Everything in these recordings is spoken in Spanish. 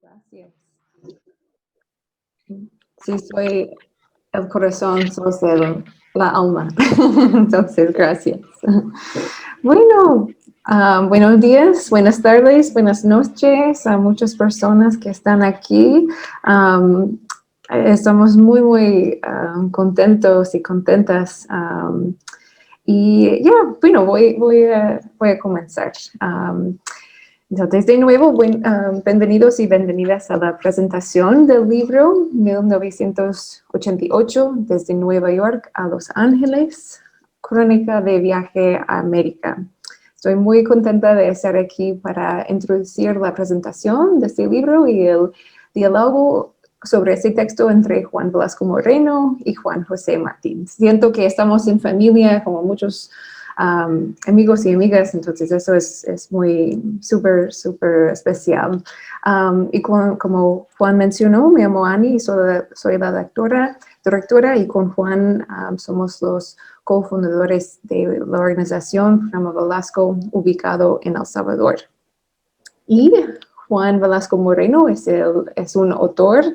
Gracias. Sí, soy el corazón, sos la alma. Entonces, gracias. Bueno, buenos días, buenas tardes, buenas noches a muchas personas que están aquí. Estamos muy contentos y contentas. Y ya, bueno, voy a comenzar. Entonces, de nuevo, bienvenidos y bienvenidas a la presentación del libro 1988, desde Nueva York a Los Ángeles, Crónica de Viaje a América. Estoy muy contenta de estar aquí para introducir la presentación de este libro y el diálogo sobre este texto entre Juan Velasco Moreno y Juan José Martín. Siento que estamos en familia, como muchos amigos y amigas, entonces eso es muy súper especial. Y como Juan mencionó, me llamo Ani, soy la directora y con Juan somos los cofundadores de la organización Programa Velasco, ubicado en El Salvador. Y Juan Velasco Moreno es un autor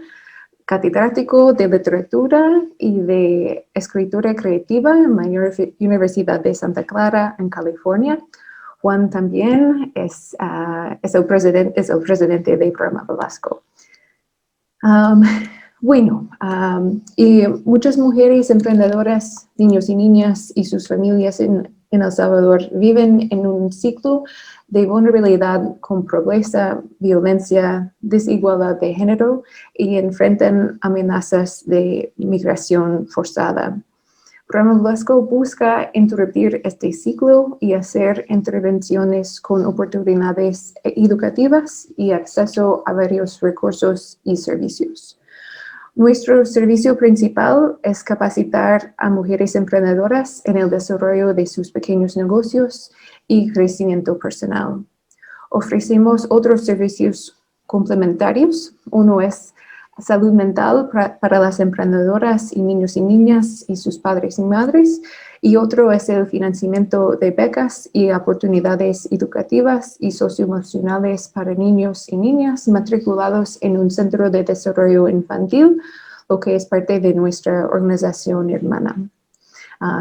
catedrático de literatura y de escritura creativa en la Universidad de Santa Clara, en California. Juan también es el presidente del Programa Velasco. Y muchas mujeres emprendedoras, niños y niñas y sus familias en El Salvador viven en un ciclo de vulnerabilidad con pobreza, violencia, desigualdad de género y enfrentan amenazas de migración forzada. Programa Velasco busca interrumpir este ciclo y hacer intervenciones con oportunidades educativas y acceso a varios recursos y servicios. Nuestro servicio principal es capacitar a mujeres emprendedoras en el desarrollo de sus pequeños negocios y crecimiento personal. Ofrecemos otros servicios complementarios. Uno es salud mental para las emprendedoras y niños y niñas y sus padres y madres. Y otro es el financiamiento de becas y oportunidades educativas y socioemocionales para niños y niñas matriculados en un centro de desarrollo infantil, lo que es parte de nuestra organización hermana.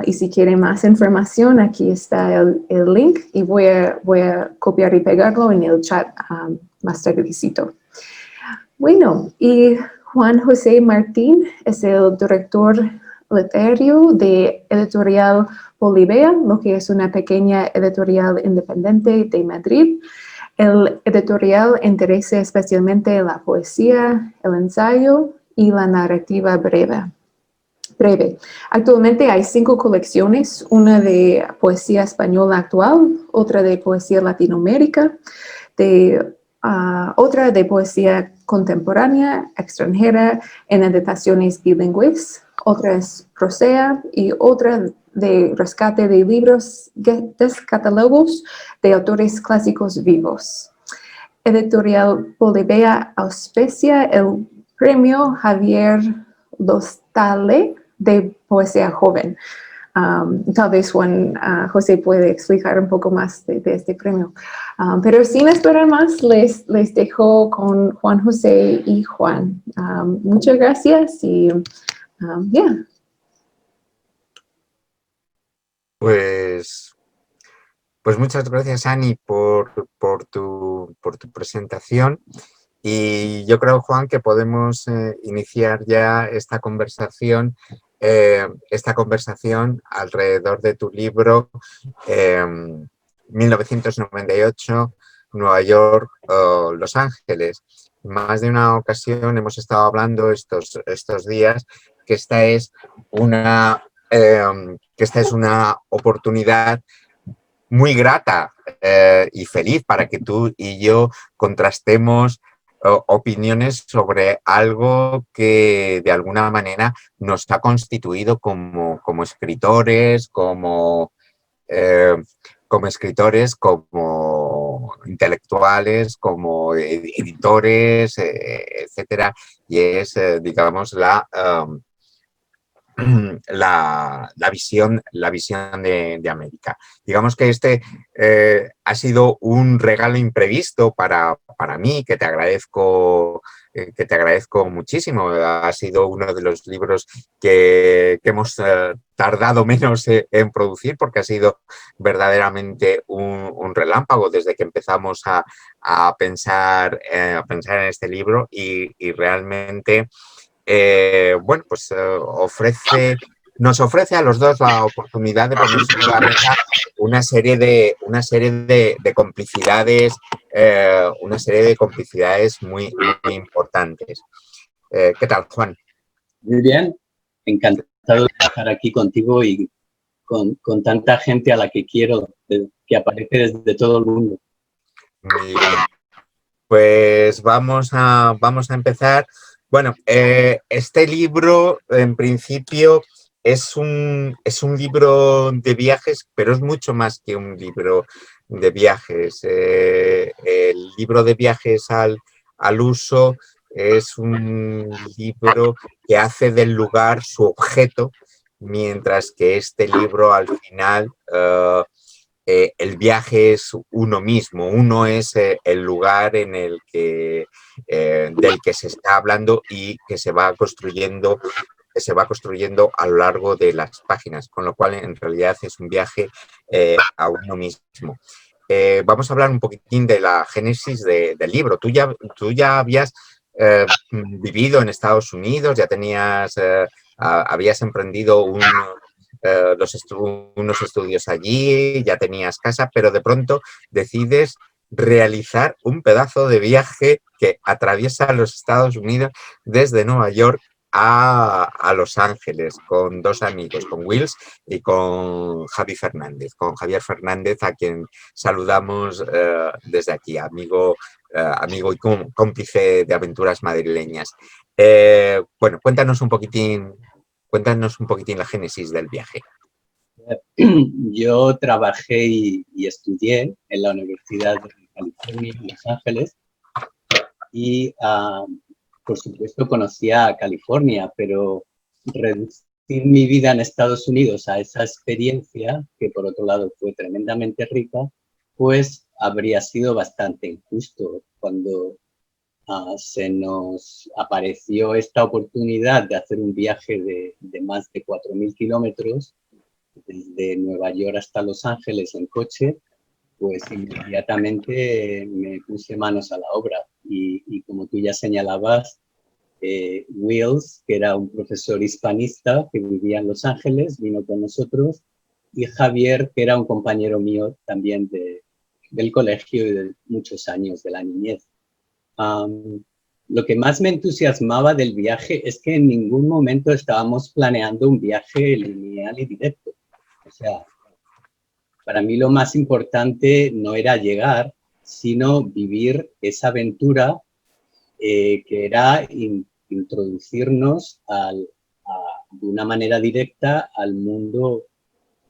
Y si quieren más información, aquí está el link y voy a copiar y pegarlo en el chat más tardecito. Bueno, y Juan José Martín es el director literario de Editorial Bolivia, lo que es una pequeña editorial independiente de Madrid. El editorial interesa especialmente la poesía, el ensayo y la narrativa breve. Actualmente hay 5 colecciones, una de poesía española actual, otra de poesía latinoamérica, otra de poesía contemporánea, extranjera, en editaciones bilingües, otra es prosea y otra de rescate de libros descatálogos de autores clásicos vivos. Editorial Bolivia auspicia el premio Javier Lostale de poesía joven. Tal vez Juan José puede explicar un poco más de este premio. Pero sin esperar más, les dejo con Juan José y Juan. Muchas gracias y ya. Pues muchas gracias, Ani, por tu presentación. Y yo creo, Juan, que podemos iniciar ya esta conversación alrededor de tu libro 1998, Nueva York, Los Ángeles. En más de una ocasión hemos estado hablando estos días que esta es una oportunidad muy grata y feliz para que tú y yo contrastemos opiniones sobre algo que de alguna manera nos ha constituido como escritores, como intelectuales, como editores, etcétera, y es, digamos, la visión de América. Digamos que este ha sido un regalo imprevisto para mí, que te agradezco muchísimo. Ha sido uno de los libros que hemos tardado menos en producir, porque ha sido verdaderamente un relámpago desde que empezamos a pensar en este libro y realmente bueno, pues nos ofrece a los dos la oportunidad de poner sobre la mesa una serie de complicidades, muy, muy importantes. ¿Qué tal, Juan? Muy bien, encantado de estar aquí contigo y con tanta gente a la que quiero, que aparece desde todo el mundo. Muy bien. Pues vamos a empezar. Bueno, este libro, en principio, es un libro de viajes, pero es mucho más que un libro de viajes. El libro de viajes al uso es un libro que hace del lugar su objeto, mientras que este libro, al final, el viaje es uno mismo, uno es el lugar en el del que se está hablando y que se va construyendo a lo largo de las páginas, con lo cual en realidad es un viaje a uno mismo. Vamos a hablar un poquitín de la génesis del libro. Tú ya habías vivido en Estados Unidos, habías emprendido unos estudios allí, ya tenías casa, pero de pronto decides realizar un pedazo de viaje que atraviesa los Estados Unidos desde Nueva York a Los Ángeles con dos amigos, con Wills y con Javier Fernández, a quien saludamos desde aquí, amigo y cómplice de aventuras madrileñas. Bueno, cuéntanos un poquitín la génesis del viaje. Yo trabajé y estudié en la Universidad de California, en Los Ángeles, y por supuesto conocía a California, pero reducir mi vida en Estados Unidos a esa experiencia, que por otro lado fue tremendamente rica, pues habría sido bastante injusto. Cuando se nos apareció esta oportunidad de hacer un viaje de más de 4.000 kilómetros, desde Nueva York hasta Los Ángeles en coche, pues inmediatamente me puse manos a la obra. Y como tú ya señalabas, Wills, que era un profesor hispanista que vivía en Los Ángeles, vino con nosotros, y Javier, que era un compañero mío también del colegio y de muchos años de la niñez. Lo que más me entusiasmaba del viaje es que en ningún momento estábamos planeando un viaje lineal y directo. O sea, para mí lo más importante no era llegar, sino vivir esa aventura que era introducirnos de una manera directa al mundo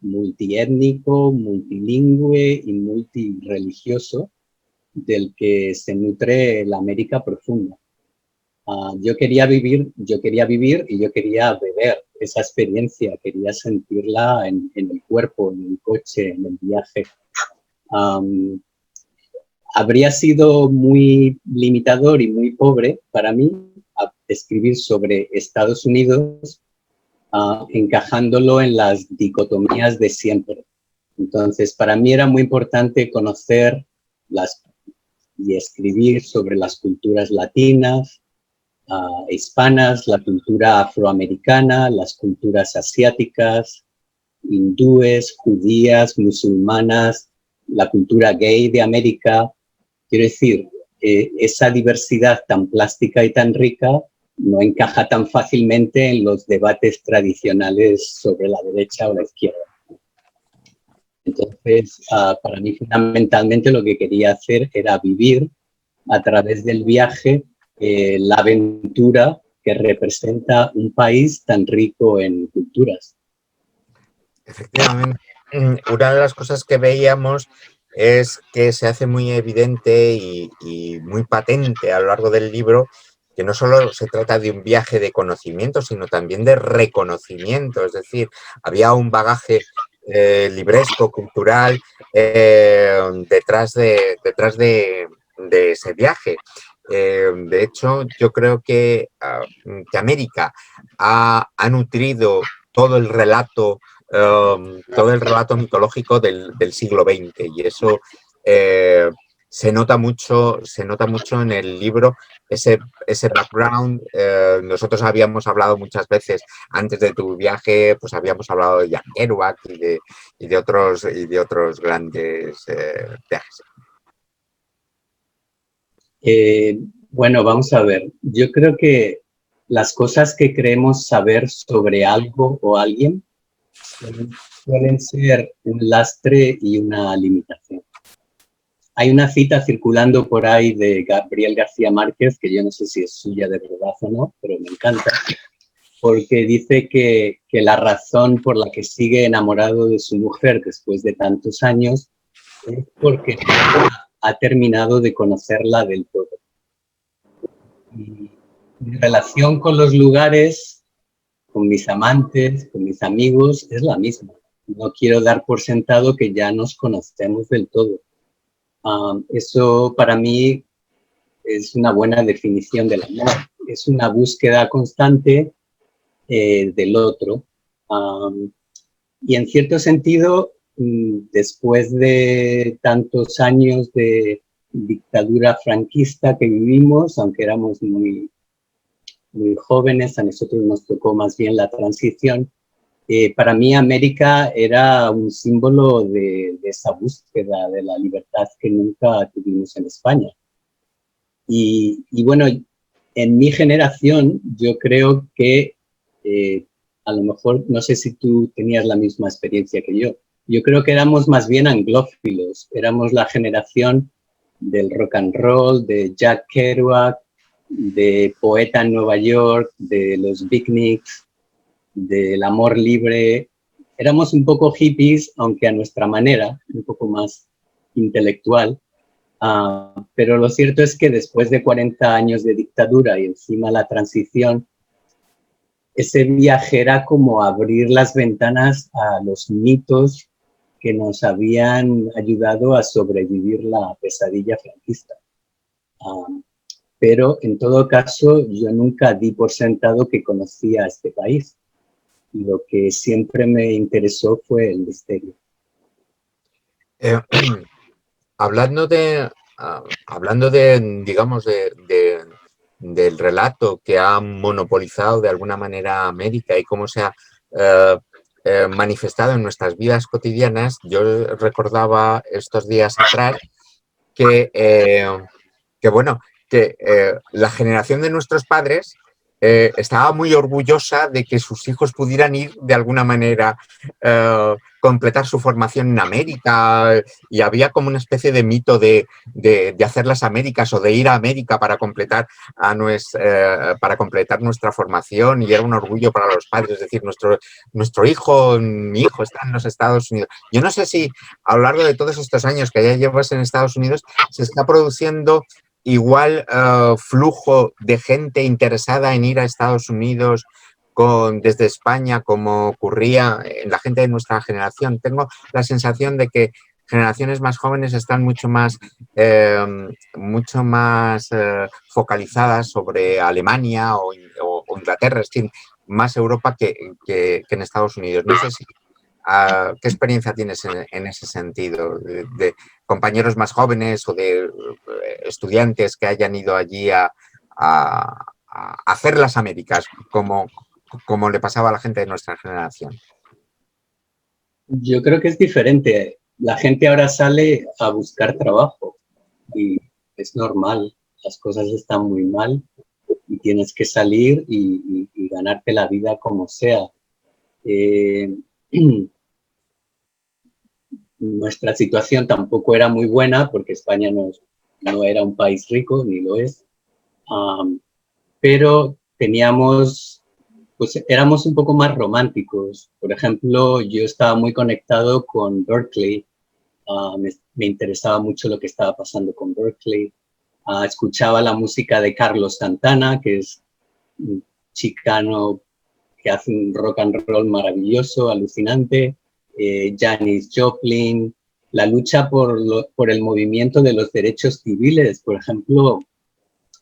multiétnico, multilingüe y multireligioso del que se nutre la América profunda. Yo quería vivir y yo quería beber esa experiencia, quería sentirla en el cuerpo, en el coche, en el viaje. Habría sido muy limitador y muy pobre para mí escribir sobre Estados Unidos encajándolo en las dicotomías de siempre. Entonces, para mí era muy importante conocer y escribir sobre las culturas latinas, hispanas, la cultura afroamericana, las culturas asiáticas, hindúes, judías, musulmanas, la cultura gay de América. Quiero decir, esa diversidad tan plástica y tan rica no encaja tan fácilmente en los debates tradicionales sobre la derecha o la izquierda. Entonces, para mí fundamentalmente lo que quería hacer era vivir a través del viaje la aventura que representa un país tan rico en culturas. Efectivamente, una de las cosas que veíamos es que se hace muy evidente y muy patente a lo largo del libro que no solo se trata de un viaje de conocimiento, sino también de reconocimiento. Es decir, había un bagaje libresco, cultural, detrás de ese viaje. De hecho, yo creo que América ha nutrido todo el relato mitológico del siglo XX, y eso se nota mucho en el libro, ese background. Nosotros habíamos hablado muchas veces antes de tu viaje, pues habíamos hablado de Jack Kerouac y de otros grandes viajes. Bueno, vamos a ver. Yo creo que las cosas que creemos saber sobre algo o alguien suelen ser un lastre y una limitación. Hay una cita circulando por ahí de Gabriel García Márquez, que yo no sé si es suya de verdad o no, pero me encanta, porque dice que la razón por la que sigue enamorado de su mujer después de tantos años es porque ha terminado de conocerla del todo. Y mi relación con los lugares, con mis amantes, con mis amigos, es la misma. No quiero dar por sentado que ya nos conocemos del todo. Eso para mí es una buena definición del amor. Es una búsqueda constante del otro. Y en cierto sentido, después de tantos años de dictadura franquista que vivimos, aunque éramos muy jóvenes, a nosotros nos tocó más bien la transición. Para mí América era un símbolo de esa búsqueda de la libertad que nunca tuvimos en España. Y bueno, en mi generación yo creo que a lo mejor, no sé si tú tenías la misma experiencia que yo creo que éramos más bien anglófilos, éramos la generación del rock and roll, de Jack Kerouac, de Poeta en Nueva York, de los Beatniks, del amor libre. Éramos un poco hippies, aunque a nuestra manera, un poco más intelectual. Pero lo cierto es que después de 40 años de dictadura y encima la transición, ese viaje era como abrir las ventanas a los mitos que nos habían ayudado a sobrevivir la pesadilla franquista. Pero en todo caso, yo nunca di por sentado que conocía a este país. Lo que siempre me interesó fue el misterio. Hablando de, digamos, del relato que ha monopolizado de alguna manera América y cómo se ha manifestado en nuestras vidas cotidianas, yo recordaba estos días atrás que la generación de nuestros padres estaba muy orgullosa de que sus hijos pudieran ir de alguna manera completar su formación en América, y había como una especie de mito de hacer las Américas o de ir a América para completar nuestra formación, y era un orgullo para los padres. Es decir, mi hijo está en los Estados Unidos. Yo no sé si a lo largo de todos estos años que ya llevas en Estados Unidos se está produciendo igual flujo de gente interesada en ir a Estados Unidos desde España, como ocurría en la gente de nuestra generación. Tengo la sensación de que generaciones más jóvenes están mucho más focalizadas sobre Alemania o Inglaterra, es decir, más Europa que en Estados Unidos. No sé si ¿qué experiencia tienes en ese sentido? De compañeros más jóvenes o de estudiantes que hayan ido allí a hacer las Américas, como le pasaba a la gente de nuestra generación. Yo creo que es diferente. La gente ahora sale a buscar trabajo y es normal. Las cosas están muy mal y tienes que salir y ganarte la vida como sea. Nuestra situación tampoco era muy buena porque España no era un país rico, ni lo es, pero éramos un poco más románticos. Por ejemplo, yo estaba muy conectado con Berkeley, me interesaba mucho lo que estaba pasando con Berkeley. escuchaba la música de Carlos Santana, que es un chicano que hace un rock and roll maravilloso, alucinante, Janis Joplin, la lucha por el movimiento de los derechos civiles, por ejemplo,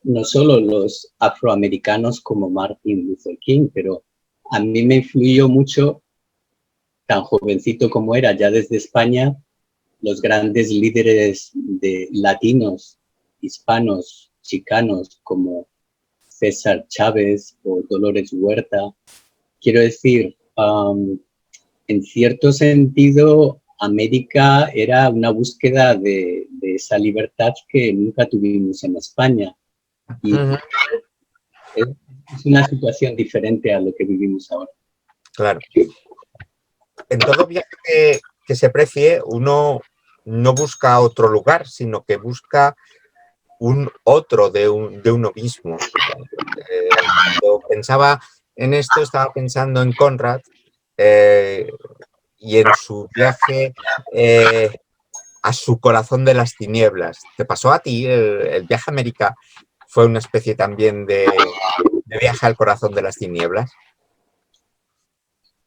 no solo los afroamericanos como Martin Luther King, pero a mí me influyó mucho, tan jovencito como era, ya desde España, los grandes líderes de latinos, hispanos, chicanos, como César Chávez o Dolores Huerta. Quiero decir, en cierto sentido, América era una búsqueda de esa libertad que nunca tuvimos en España. Y es una situación diferente a lo que vivimos ahora. Claro. En todo viaje que se precie, uno no busca otro lugar, sino que busca un otro de uno mismo. Cuando pensaba en esto, estaba pensando en Conrad y en su viaje a su corazón de las tinieblas. ¿Te pasó a ti? El viaje a América fue una especie también de viaje al corazón de las tinieblas.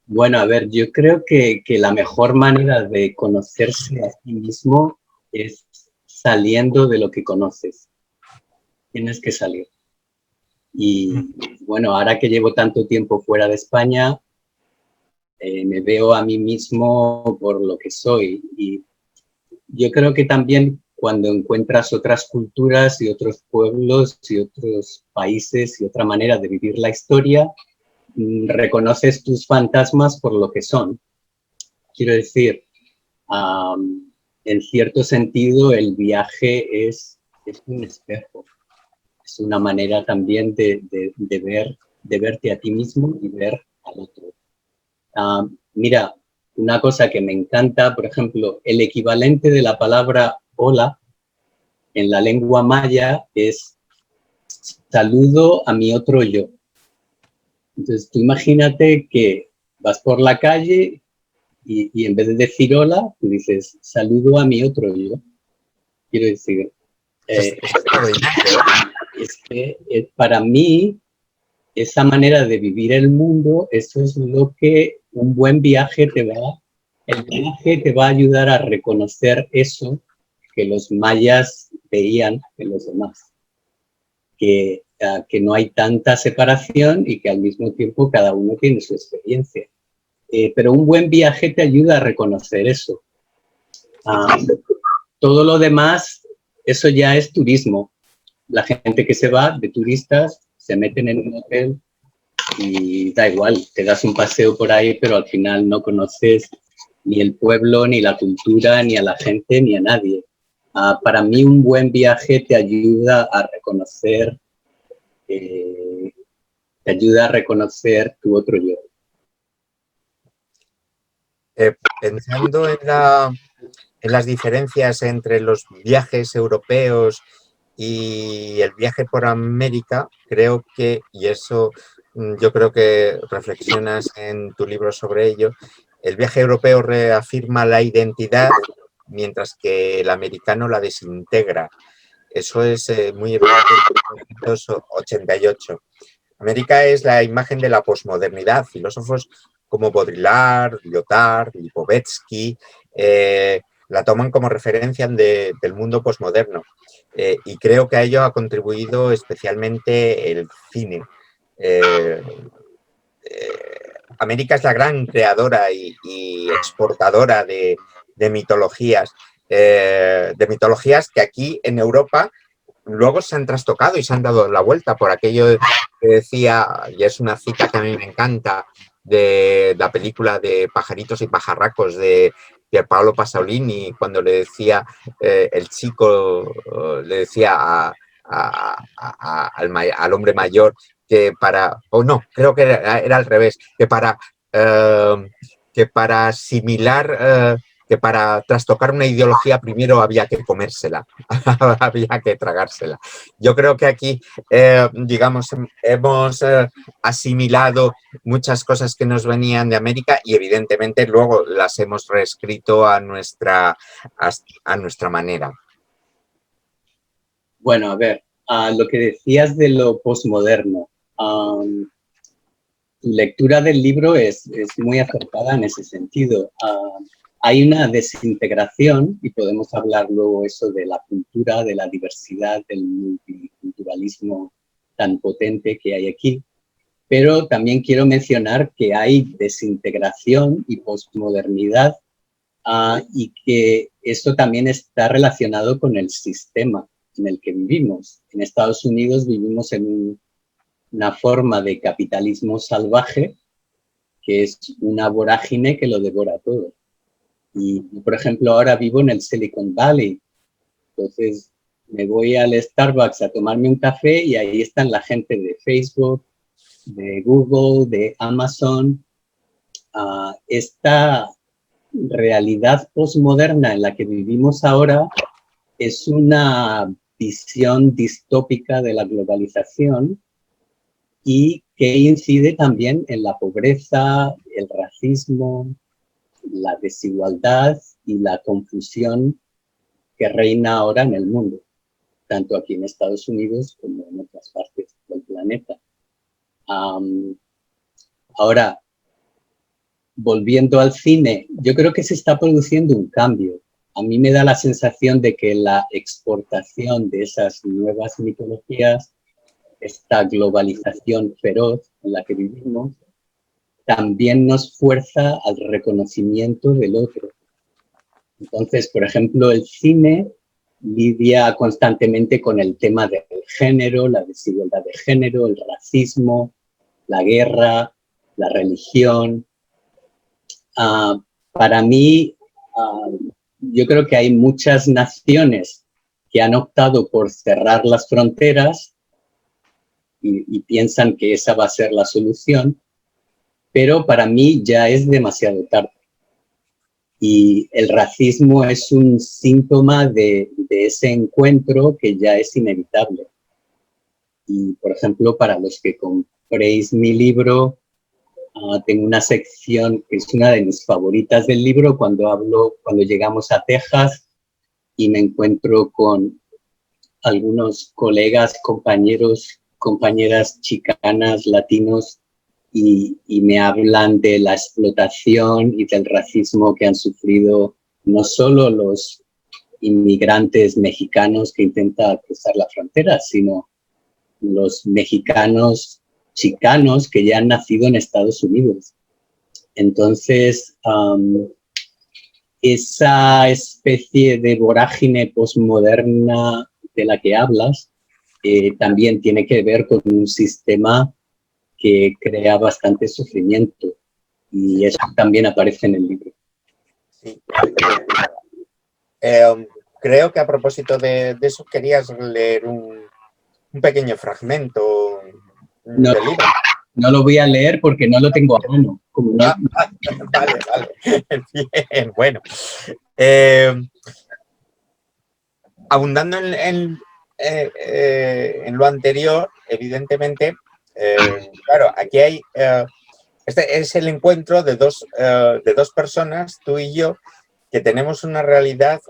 Bueno, a ver, yo creo que la mejor manera de conocerse a sí mismo es saliendo de lo que conoces. Tienes que salir. Y bueno, ahora que llevo tanto tiempo fuera de España, me veo a mí mismo por lo que soy. Y yo creo que también cuando encuentras otras culturas y otros pueblos y otros países y otra manera de vivir la historia, reconoces tus fantasmas por lo que son. Quiero decir, en cierto sentido, el viaje es un espejo. Es una manera también de verte a ti mismo y ver al otro. Mira, una cosa que me encanta, por ejemplo, el equivalente de la palabra hola en la lengua maya es saludo a mi otro yo. Entonces, tú imagínate que vas por la calle y en vez de decir hola, tú dices saludo a mi otro yo. Quiero decir, Es extraordinario. es que para mí esa manera de vivir el mundo, eso es lo que un buen viaje el viaje te va a ayudar a reconocer eso que los mayas veían en los demás, que no hay tanta separación y que al mismo tiempo cada uno tiene su experiencia. Pero un buen viaje te ayuda a reconocer eso. Todo lo demás, eso ya es turismo. La gente que se va de turistas se meten en un hotel y da igual, te das un paseo por ahí, pero al final no conoces ni el pueblo, ni la cultura, ni a la gente, ni a nadie. Para mí un buen viaje te ayuda a reconocer tu otro yo. Pensando en las diferencias entre los viajes europeos y el viaje por América, creo que, y eso yo creo que reflexionas en tu libro sobre ello, el viaje europeo reafirma la identidad, mientras que el americano la desintegra. Eso es muy evidente en 1988. América es la imagen de la posmodernidad. Filósofos como Baudrillard, Lyotard, Lipovetsky la toman como referencia del mundo posmoderno. Y creo que a ello ha contribuido especialmente el cine. América es la gran creadora y exportadora de mitologías que aquí en Europa luego se han trastocado y se han dado la vuelta por aquello que decía, y es una cita que a mí me encanta, de la película de Pajaritos y Pajarracos de Pierpaolo Pasolini, cuando le decía, el chico le decía al hombre mayor que creo que era al revés, que para asimilar, que para trastocar una ideología primero había que comérsela, había que tragársela. Yo creo que aquí, digamos, hemos asimilado muchas cosas que nos venían de América y evidentemente luego las hemos reescrito a nuestra manera. Bueno, a ver, lo que decías de lo posmoderno. Tu lectura del libro es muy acertada en ese sentido. Hay una desintegración, y podemos hablar luego eso de la cultura, de la diversidad, del multiculturalismo tan potente que hay aquí, pero también quiero mencionar que hay desintegración y posmodernidad, y que esto también está relacionado con el sistema en el que vivimos. En Estados Unidos vivimos en una forma de capitalismo salvaje que es una vorágine que lo devora todo. Y, por ejemplo, ahora vivo en el Silicon Valley, entonces me voy al Starbucks a tomarme un café y ahí están la gente de Facebook, de Google, de Amazon. Esta realidad posmoderna en la que vivimos ahora es una visión distópica de la globalización y que incide también en la pobreza, el racismo, la desigualdad y la confusión que reina ahora en el mundo, tanto aquí en Estados Unidos como en otras partes del planeta. Ahora, volviendo al cine, yo creo que se está produciendo un cambio. A mí me da la sensación de que la exportación de esas nuevas mitologías, esta globalización feroz en la que vivimos, también nos fuerza al reconocimiento del otro. Entonces, por ejemplo, el cine lidia constantemente con el tema del género, la desigualdad de género, el racismo, la guerra, la religión. Para mí, yo creo que hay muchas naciones que han optado por cerrar las fronteras y piensan que esa va a ser la solución, pero para mí ya es demasiado tarde. Y el racismo es un síntoma de ese encuentro que ya es inevitable. Y, por ejemplo, para los que compréis mi libro, tengo una sección que es una de mis favoritas del libro cuando llegamos a Texas y me encuentro con algunos colegas, compañeros, compañeras chicanas, latinos, y me hablan de la explotación y del racismo que han sufrido no solo los inmigrantes mexicanos que intentan cruzar la frontera, sino los mexicanos chicanos que ya han nacido en Estados Unidos. Entonces, esa especie de vorágine posmoderna de la que hablas también tiene que ver con un sistema que crea bastante sufrimiento, y eso también aparece en el libro. Sí. Creo que a propósito de eso querías leer un pequeño fragmento del libro. No lo voy a leer porque no lo tengo a mano. Vale. Bien, bueno. Abundando en lo anterior, evidentemente, claro, aquí hay... este es el encuentro de dos personas, tú y yo, que tenemos una realidad,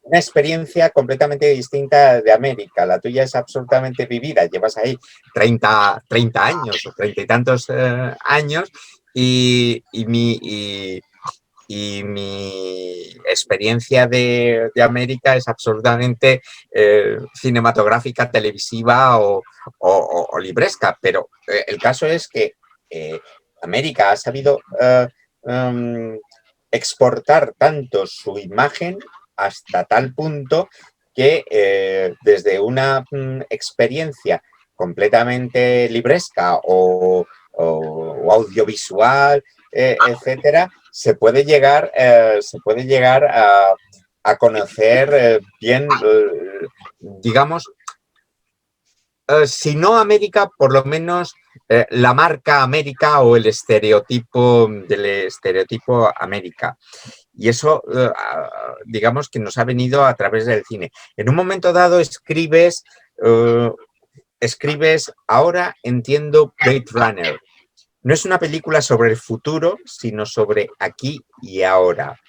una experiencia completamente distinta de América. La tuya es absolutamente vivida, llevas ahí 30 años o 30 y tantos años, y mi experiencia de América es absolutamente cinematográfica, televisiva o libresca, pero el caso es que América ha sabido exportar tanto su imagen hasta tal punto que desde una experiencia completamente libresca o audiovisual, etcétera, se puede llegar a conocer bien, digamos, si no América, por lo menos la marca América o el estereotipo del estereotipo América. Y eso, digamos, que nos ha venido a través del cine. En un momento dado escribes, ahora entiendo Blade Runner. No es una película sobre el futuro, sino sobre aquí y ahora.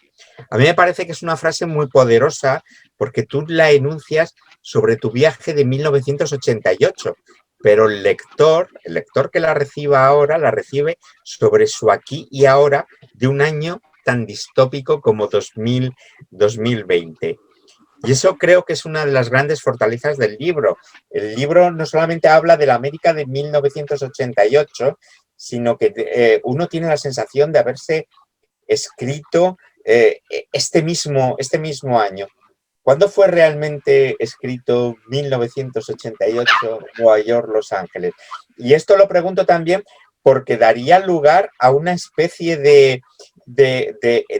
A mí me parece que es una frase muy poderosa porque tú la enuncias sobre tu viaje de 1988, pero el lector que la reciba ahora, la recibe sobre su aquí y ahora de un año tan distópico como 2020. Y eso creo que es una de las grandes fortalezas del libro. El libro no solamente habla de la América de 1988, sino que uno tiene la sensación de haberse escrito este mismo año. ¿Cuándo fue realmente escrito 1988, Nueva York, Los Ángeles? Y esto lo pregunto también porque daría lugar a una especie de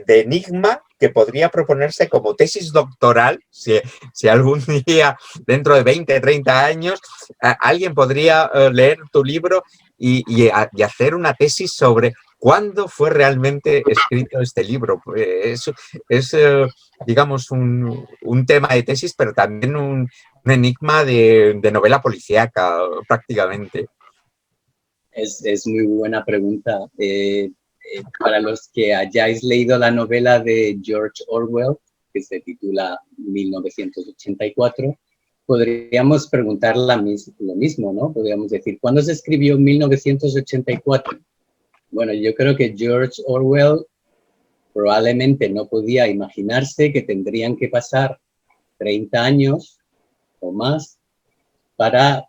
enigma que podría proponerse como tesis doctoral, si algún día, dentro de 20, 30 años, alguien podría leer tu libro y hacer una tesis sobre cuándo fue realmente escrito este libro. Es digamos, un tema de tesis, pero también un enigma de novela policíaca, prácticamente. Es muy buena pregunta. Para los que hayáis leído la novela de George Orwell, que se titula 1984, podríamos preguntar lo mismo, ¿no? Podríamos decir, ¿cuándo se escribió 1984? Bueno, yo creo que George Orwell probablemente no podía imaginarse que tendrían que pasar 30 años o más para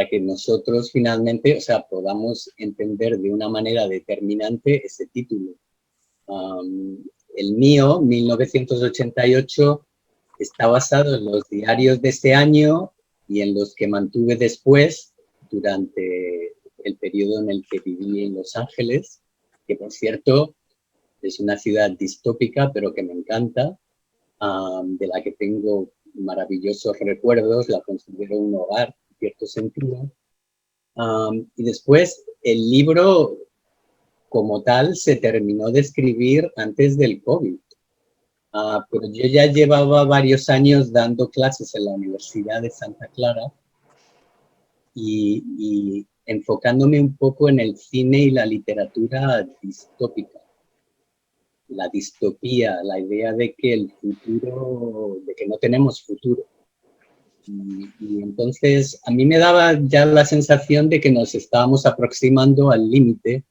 que nosotros finalmente, o sea, podamos entender de una manera determinante ese título. El mío, 1988, está basado en los diarios de ese año y en los que mantuve después durante el periodo en el que viví en Los Ángeles, que por cierto es una ciudad distópica, pero que me encanta, de la que tengo maravillosos recuerdos, la considero un hogar, en cierto sentido. Y después el libro como tal se terminó de escribir antes del COVID. Pero yo ya llevaba varios años dando clases en la Universidad de Santa Clara y enfocándome un poco en el cine y la literatura distópica. La distopía, la idea de que el futuro, de que no tenemos futuro. Y entonces a mí me daba ya la sensación de que nos estábamos aproximando al límite.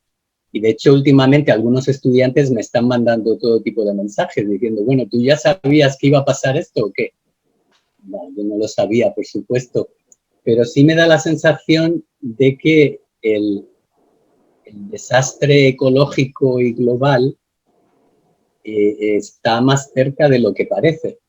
Y de hecho, últimamente algunos estudiantes me están mandando todo tipo de mensajes diciendo, bueno, ¿tú ya sabías que iba a pasar esto o qué? No, yo no lo sabía, por supuesto. Pero sí me da la sensación de que el desastre ecológico y global está más cerca de lo que parece.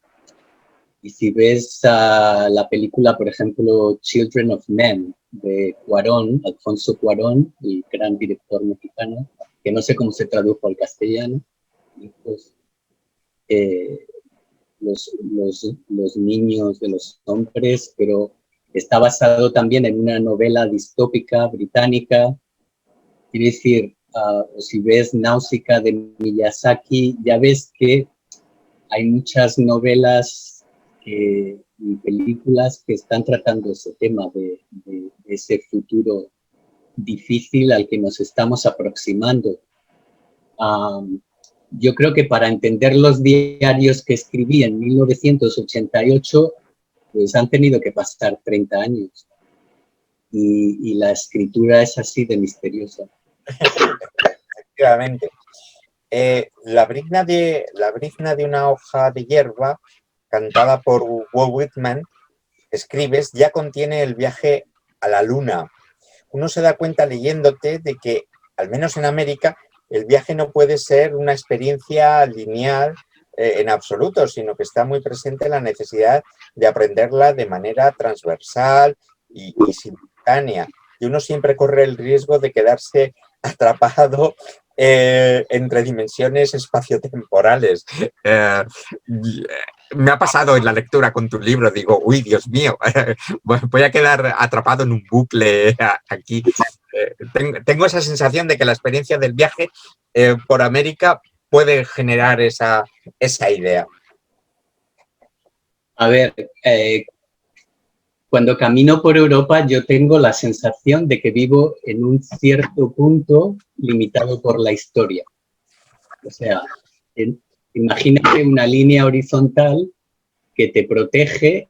Y si ves la película, por ejemplo, Children of Men, de Cuarón, Alfonso Cuarón, el gran director mexicano, que no sé cómo se tradujo al castellano, pues, los niños de los hombres, pero está basado también en una novela distópica británica. Quiere decir, si ves Náusica de Miyazaki, ya ves que hay muchas novelas y películas que están tratando ese tema de ese futuro difícil al que nos estamos aproximando. Yo creo que para entender los diarios que escribí en 1988, pues han tenido que pasar 30 años. Y la escritura es así de misteriosa. Efectivamente. La brizna de una hoja de hierba, cantada por Walt Whitman, escribes, ya contiene el viaje a la luna. Uno se da cuenta leyéndote de que, al menos en América, el viaje no puede ser una experiencia lineal en absoluto, sino que está muy presente la necesidad de aprenderla de manera transversal y simultánea. Y uno siempre corre el riesgo de quedarse atrapado entre dimensiones espaciotemporales. Me ha pasado en la lectura con tu libro, digo, uy, Dios mío, voy a quedar atrapado en un bucle aquí. Tengo esa sensación de que la experiencia del viaje por América puede generar esa idea. A ver, cuando camino por Europa yo tengo la sensación de que vivo en un cierto punto limitado por la historia. O sea, Imagínate una línea horizontal que te protege,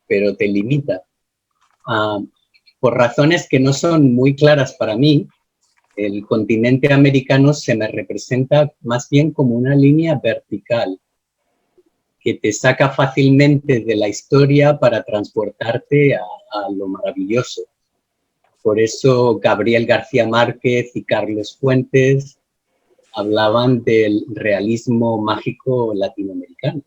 pero te limita. Por razones que no son muy claras para mí, el continente americano se me representa más bien como una línea vertical que te saca fácilmente de la historia para transportarte a lo maravilloso. Por eso Gabriel García Márquez y Carlos Fuentes hablaban del realismo mágico latinoamericano.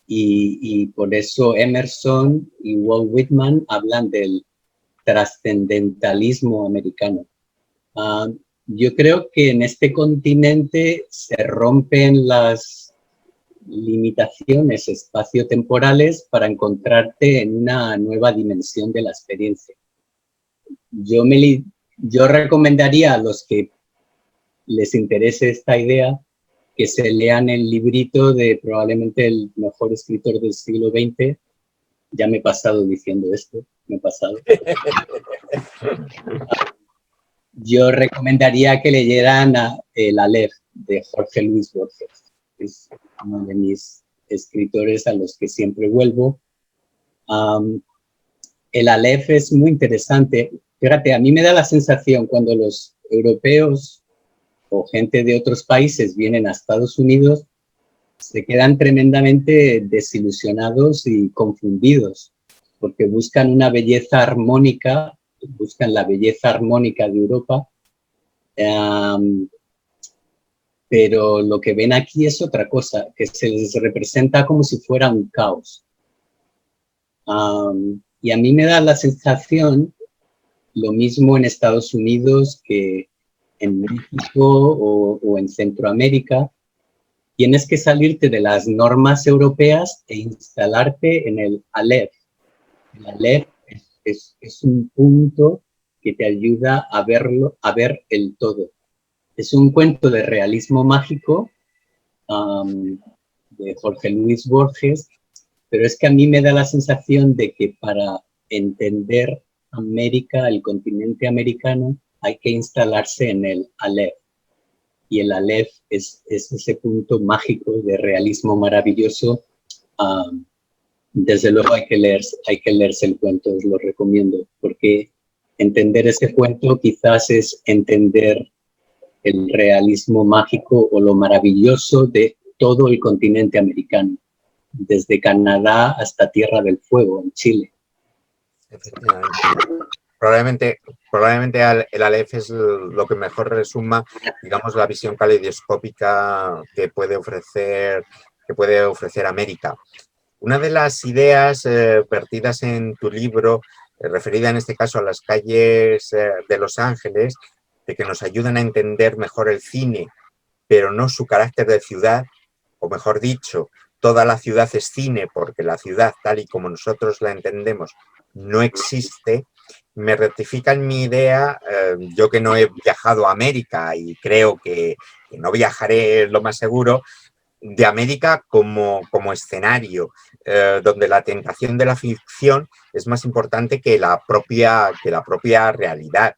Y por eso Emerson y Walt Whitman hablan del trascendentalismo americano. Yo creo que en este continente se rompen las limitaciones espaciotemporales para encontrarte en una nueva dimensión de la experiencia. Yo recomendaría a los que les interese esta idea que se lean el librito de probablemente el mejor escritor del siglo XX. Ya me he pasado diciendo esto, me he pasado. Yo recomendaría que leyeran El Aleph, de Jorge Luis Borges. Es uno de mis escritores a los que siempre vuelvo. El Aleph es muy interesante. Fíjate, a mí me da la sensación cuando los europeos o gente de otros países vienen a Estados Unidos, se quedan tremendamente desilusionados y confundidos, porque buscan una belleza armónica, buscan la belleza armónica de Europa, pero lo que ven aquí es otra cosa, que se les representa como si fuera un caos. Y a mí me da la sensación, lo mismo en Estados Unidos que en México o en Centroamérica, tienes que salirte de las normas europeas e instalarte en el Aleph. El Aleph es un punto que te ayuda a ver el todo. Es un cuento de realismo mágico de Jorge Luis Borges, pero es que a mí me da la sensación de que para entender América, el continente americano, hay que instalarse en el Aleph. Y el Aleph es ese punto mágico de realismo maravilloso. Desde luego hay que leerse el cuento, os lo recomiendo, porque entender ese cuento quizás es entender el realismo mágico o lo maravilloso de todo el continente americano, desde Canadá hasta Tierra del Fuego, en Chile. Efectivamente. Probablemente el Aleph es lo que mejor resuma, digamos, la visión caleidoscópica que puede ofrecer América. Una de las ideas vertidas en tu libro, referida en este caso a las calles de Los Ángeles, de que nos ayudan a entender mejor el cine, pero no su carácter de ciudad, o mejor dicho, toda la ciudad es cine, porque la ciudad, tal y como nosotros la entendemos, no existe. Me rectifican mi idea, yo que no he viajado a América y creo que no viajaré, lo más seguro, de América como escenario, donde la tentación de la ficción es más importante que la propia realidad.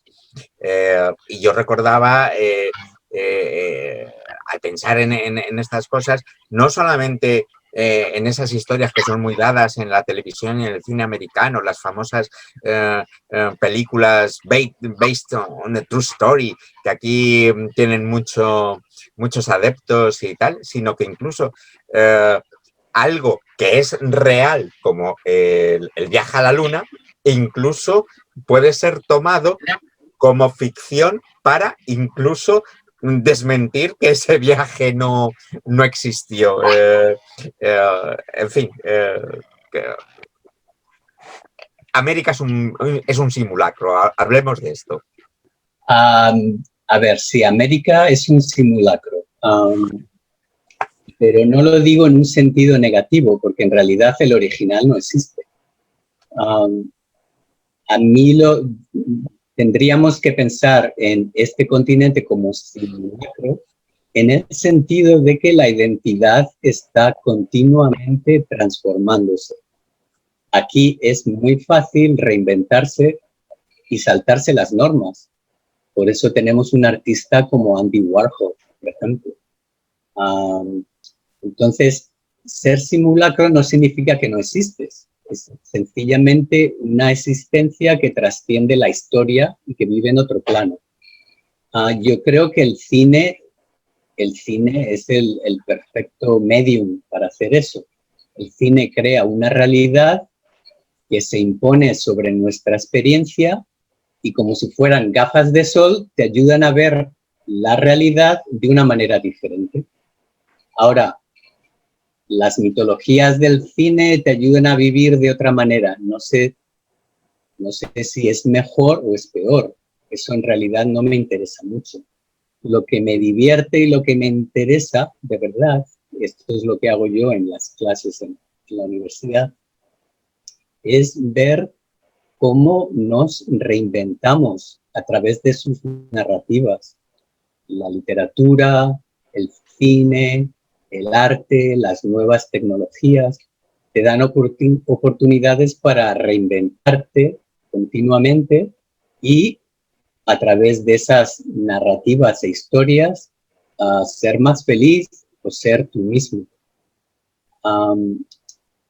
Y yo recordaba, al pensar en estas cosas, no solamente en esas historias que son muy dadas en la televisión y en el cine americano, las famosas películas based on a true story, que aquí tienen muchos adeptos y tal, sino que incluso algo que es real, como el viaje a la luna, incluso puede ser tomado como ficción para incluso desmentir que ese viaje no existió. En fin, América es un simulacro, hablemos de esto. A ver, sí, América es un simulacro, pero no lo digo en un sentido negativo, porque en realidad el original no existe. A mí tendríamos que pensar en este continente como simulacro, en el sentido de que la identidad está continuamente transformándose. Aquí es muy fácil reinventarse y saltarse las normas. Por eso tenemos un artista como Andy Warhol, por ejemplo. Entonces, ser simulacro no significa que no existes. Es sencillamente una existencia que trasciende la historia y que vive en otro plano. Yo creo que el cine es el perfecto medium para hacer eso. El cine crea una realidad que se impone sobre nuestra experiencia y como si fueran gafas de sol, te ayudan a ver la realidad de una manera diferente. Ahora, las mitologías del cine te ayudan a vivir de otra manera. No sé si es mejor o es peor. Eso en realidad no me interesa mucho. Lo que me divierte y lo que me interesa, de verdad, esto es lo que hago yo en las clases en la universidad, es ver cómo nos reinventamos a través de sus narrativas. La literatura, el cine, el arte, las nuevas tecnologías, te dan oportunidades para reinventarte continuamente y a través de esas narrativas e historias ser más feliz o ser tú mismo.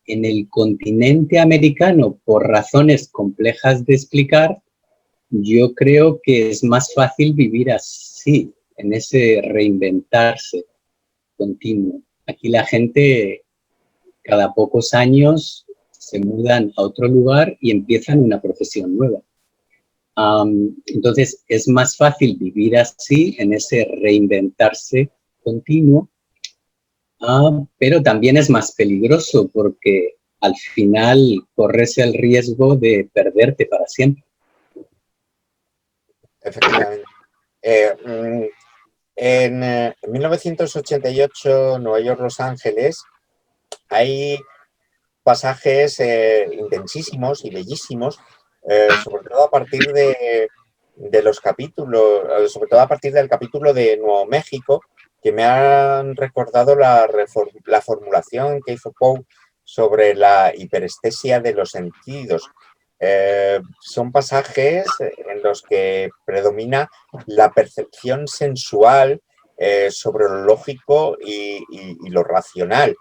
En el continente americano, por razones complejas de explicar, yo creo que es más fácil vivir así, en ese reinventarse continuo. Aquí la gente cada pocos años se mudan a otro lugar y empiezan una profesión nueva. Entonces es más fácil vivir así, en ese reinventarse continuo, pero también es más peligroso porque al final corres el riesgo de perderte para siempre. Efectivamente. En 1988, Nueva York, Los Ángeles, hay pasajes intensísimos y bellísimos, sobre todo a partir de los capítulos, sobre todo a partir del capítulo de Nuevo México, que me han recordado la formulación que hizo Poe sobre la hiperestesia de los sentidos. Son pasajes en los que predomina la percepción sensual sobre lo lógico y lo racional,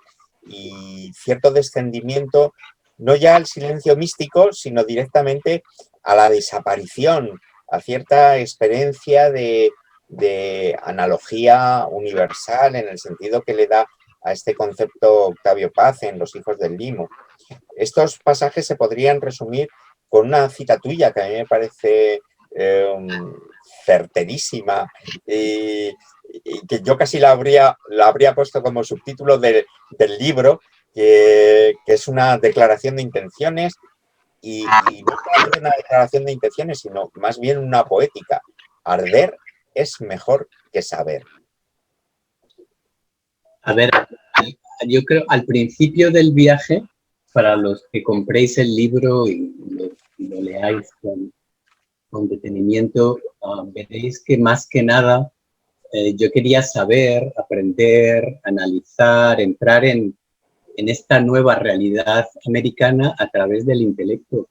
y cierto descendimiento no ya al silencio místico, sino directamente a la desaparición, a cierta experiencia de analogía universal, en el sentido que le da a este concepto Octavio Paz en Los hijos del limo. Estos pasajes se podrían resumir con una cita tuya que a mí me parece certerísima y que yo casi la habría puesto como subtítulo del libro, que es una declaración de intenciones y no solamente una declaración de intenciones, sino más bien una poética. Arder es mejor que saber. A ver, yo creo al principio del viaje, para los que compréis el libro y lo leáis con detenimiento, veréis que más que nada yo quería saber, aprender, analizar, entrar en esta nueva realidad americana a través del intelecto.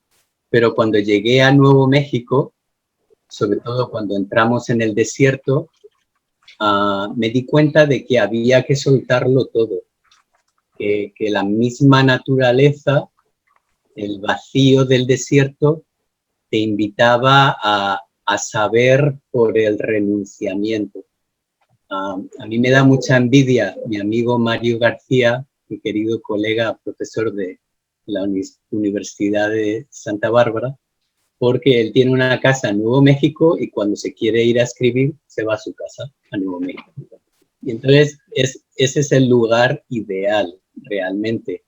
Pero cuando llegué a Nuevo México, sobre todo cuando entramos en el desierto, me di cuenta de que había que soltarlo todo, que la misma naturaleza, el vacío del desierto, te invitaba a saber por el renunciamiento. A mí me da mucha envidia mi amigo Mario García, mi querido colega, profesor de la Universidad de Santa Bárbara, porque él tiene una casa en Nuevo México y cuando se quiere ir a escribir, se va a su casa, a Nuevo México. Y entonces, ese es el lugar ideal, realmente.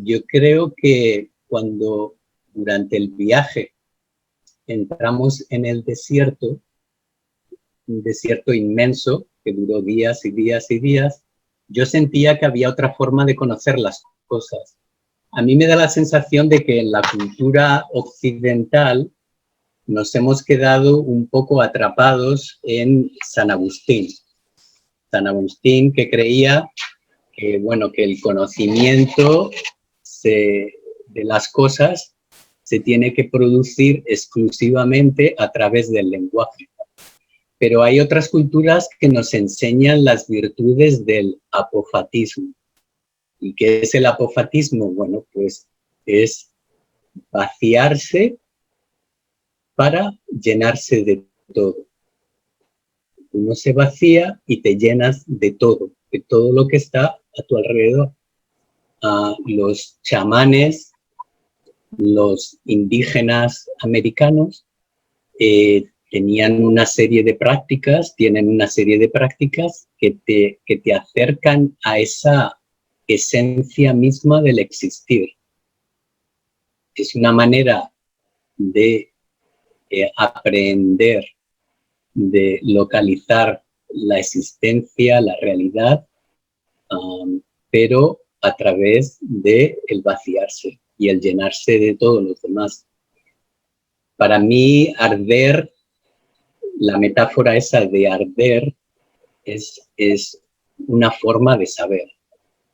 Yo creo que cuando durante el viaje entramos en el desierto, un desierto inmenso que duró días y días y días, yo sentía que había otra forma de conocer las cosas. A mí me da la sensación de que en la cultura occidental nos hemos quedado un poco atrapados en San Agustín. San Agustín, que creía que, bueno, que el conocimiento de las cosas se tiene que producir exclusivamente a través del lenguaje. Pero hay otras culturas que nos enseñan las virtudes del apofatismo. ¿Y qué es el apofatismo? Bueno, pues es vaciarse para llenarse de todo. Uno se vacía y te llenas de todo lo que está a tu alrededor. Los chamanes, los indígenas americanos, tenían una serie de prácticas, tienen una serie de prácticas que te acercan a esa esencia misma del existir. Es una manera de aprender, de localizar la existencia, la realidad, pero a través de el vaciarse y el llenarse de todos los demás. Para mí, arder, la metáfora esa de arder es una forma de saber.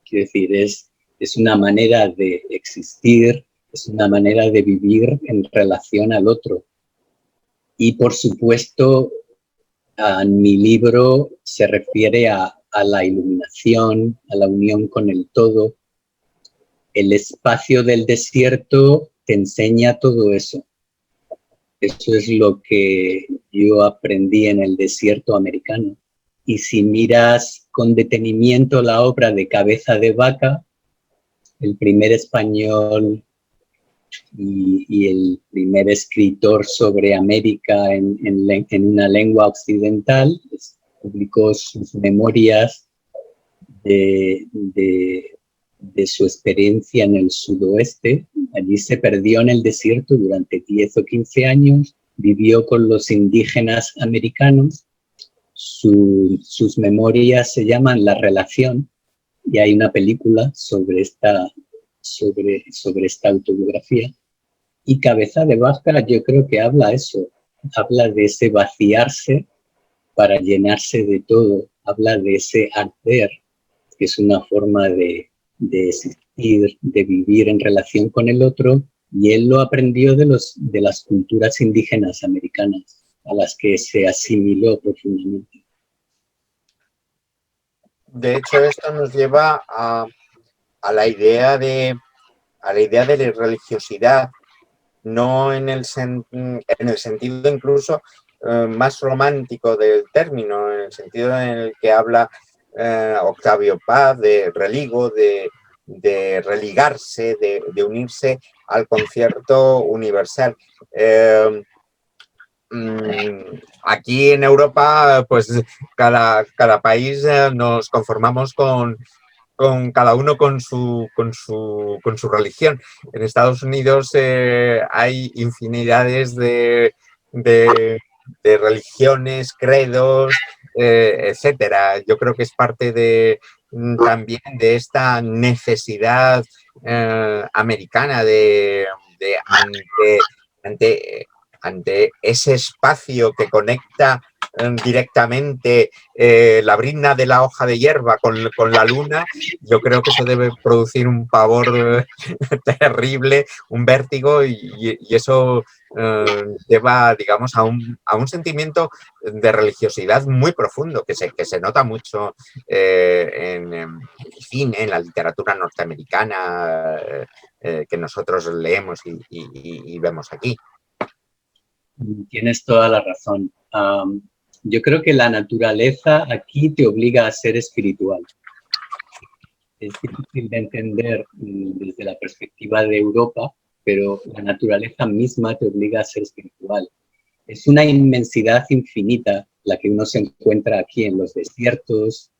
Quiero decir, es una manera de existir, es una manera de vivir en relación al otro. Y por supuesto, mi libro se refiere a la iluminación, a la unión con el todo. El espacio del desierto te enseña todo eso. Eso es lo que yo aprendí en el desierto americano. Y si miras con detenimiento la obra de Cabeza de Vaca, el primer español y el primer escritor sobre América en una lengua occidental, publicó sus memorias de su experiencia en el sudoeste. Allí se perdió en el desierto durante 10 o 15 años, vivió con los indígenas americanos. Sus memorias se llaman La Relación y hay una película sobre esta autobiografía. Y Cabeza de Vaca yo creo que habla de ese vaciarse para llenarse de todo, habla de ese arder, que es una forma de existir, de vivir en relación con el otro, y él lo aprendió de las culturas indígenas americanas, a las que se asimiló profundamente. De hecho, esto nos lleva a la idea de la religiosidad, no en el sentido incluso más romántico del término, en el sentido en el que habla Octavio Paz de religo, de religarse, de unirse al concierto universal. Aquí en Europa, pues cada país nos conformamos con cada uno con su religión. En Estados Unidos hay infinidades de religiones, credos, etcétera. Yo creo que es parte también de esta necesidad americana ante ese espacio que conecta directamente la brizna de la hoja de hierba con la luna. Yo creo que eso debe producir un pavor terrible, un vértigo, y eso lleva, digamos, a un sentimiento de religiosidad muy profundo que se nota mucho en el cine, en la literatura norteamericana que nosotros leemos y vemos aquí. Tienes toda la razón. Yo creo que la naturaleza aquí te obliga a ser espiritual. Es difícil de entender desde la perspectiva de Europa, pero la naturaleza misma te obliga a ser espiritual. Es una inmensidad infinita la que uno se encuentra aquí en los desiertos,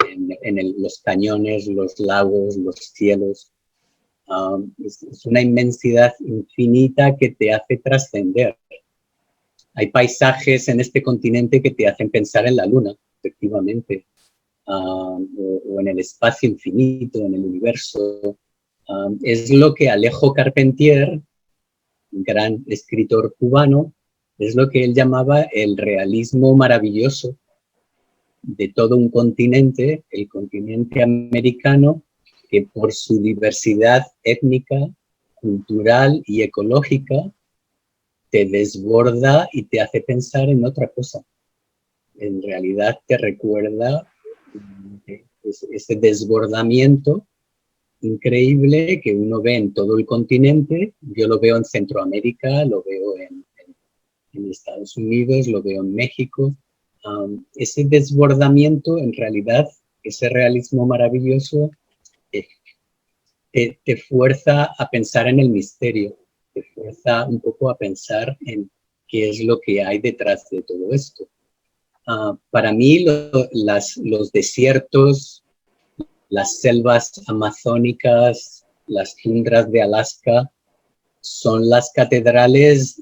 en los cañones, los lagos, los cielos. Es una inmensidad infinita que te hace trascender. Hay paisajes en este continente que te hacen pensar en la luna, efectivamente, o en el espacio infinito, en el universo. Es lo que Alejo Carpentier, un gran escritor cubano, es lo que él llamaba el realismo maravilloso de todo un continente, el continente americano, que por su diversidad étnica, cultural y ecológica, te desborda y te hace pensar en otra cosa. en realidad te recuerda ese desbordamiento increíble que uno ve en todo el continente. Yo lo veo en Centroamérica, lo veo en Estados Unidos, lo veo en México. Ese desbordamiento, en realidad, ese realismo maravilloso, te fuerza a pensar en el misterio, te fuerza un poco a pensar en qué es lo que hay detrás de todo esto. Para mí, los desiertos, las selvas amazónicas, las tundras de Alaska, son las catedrales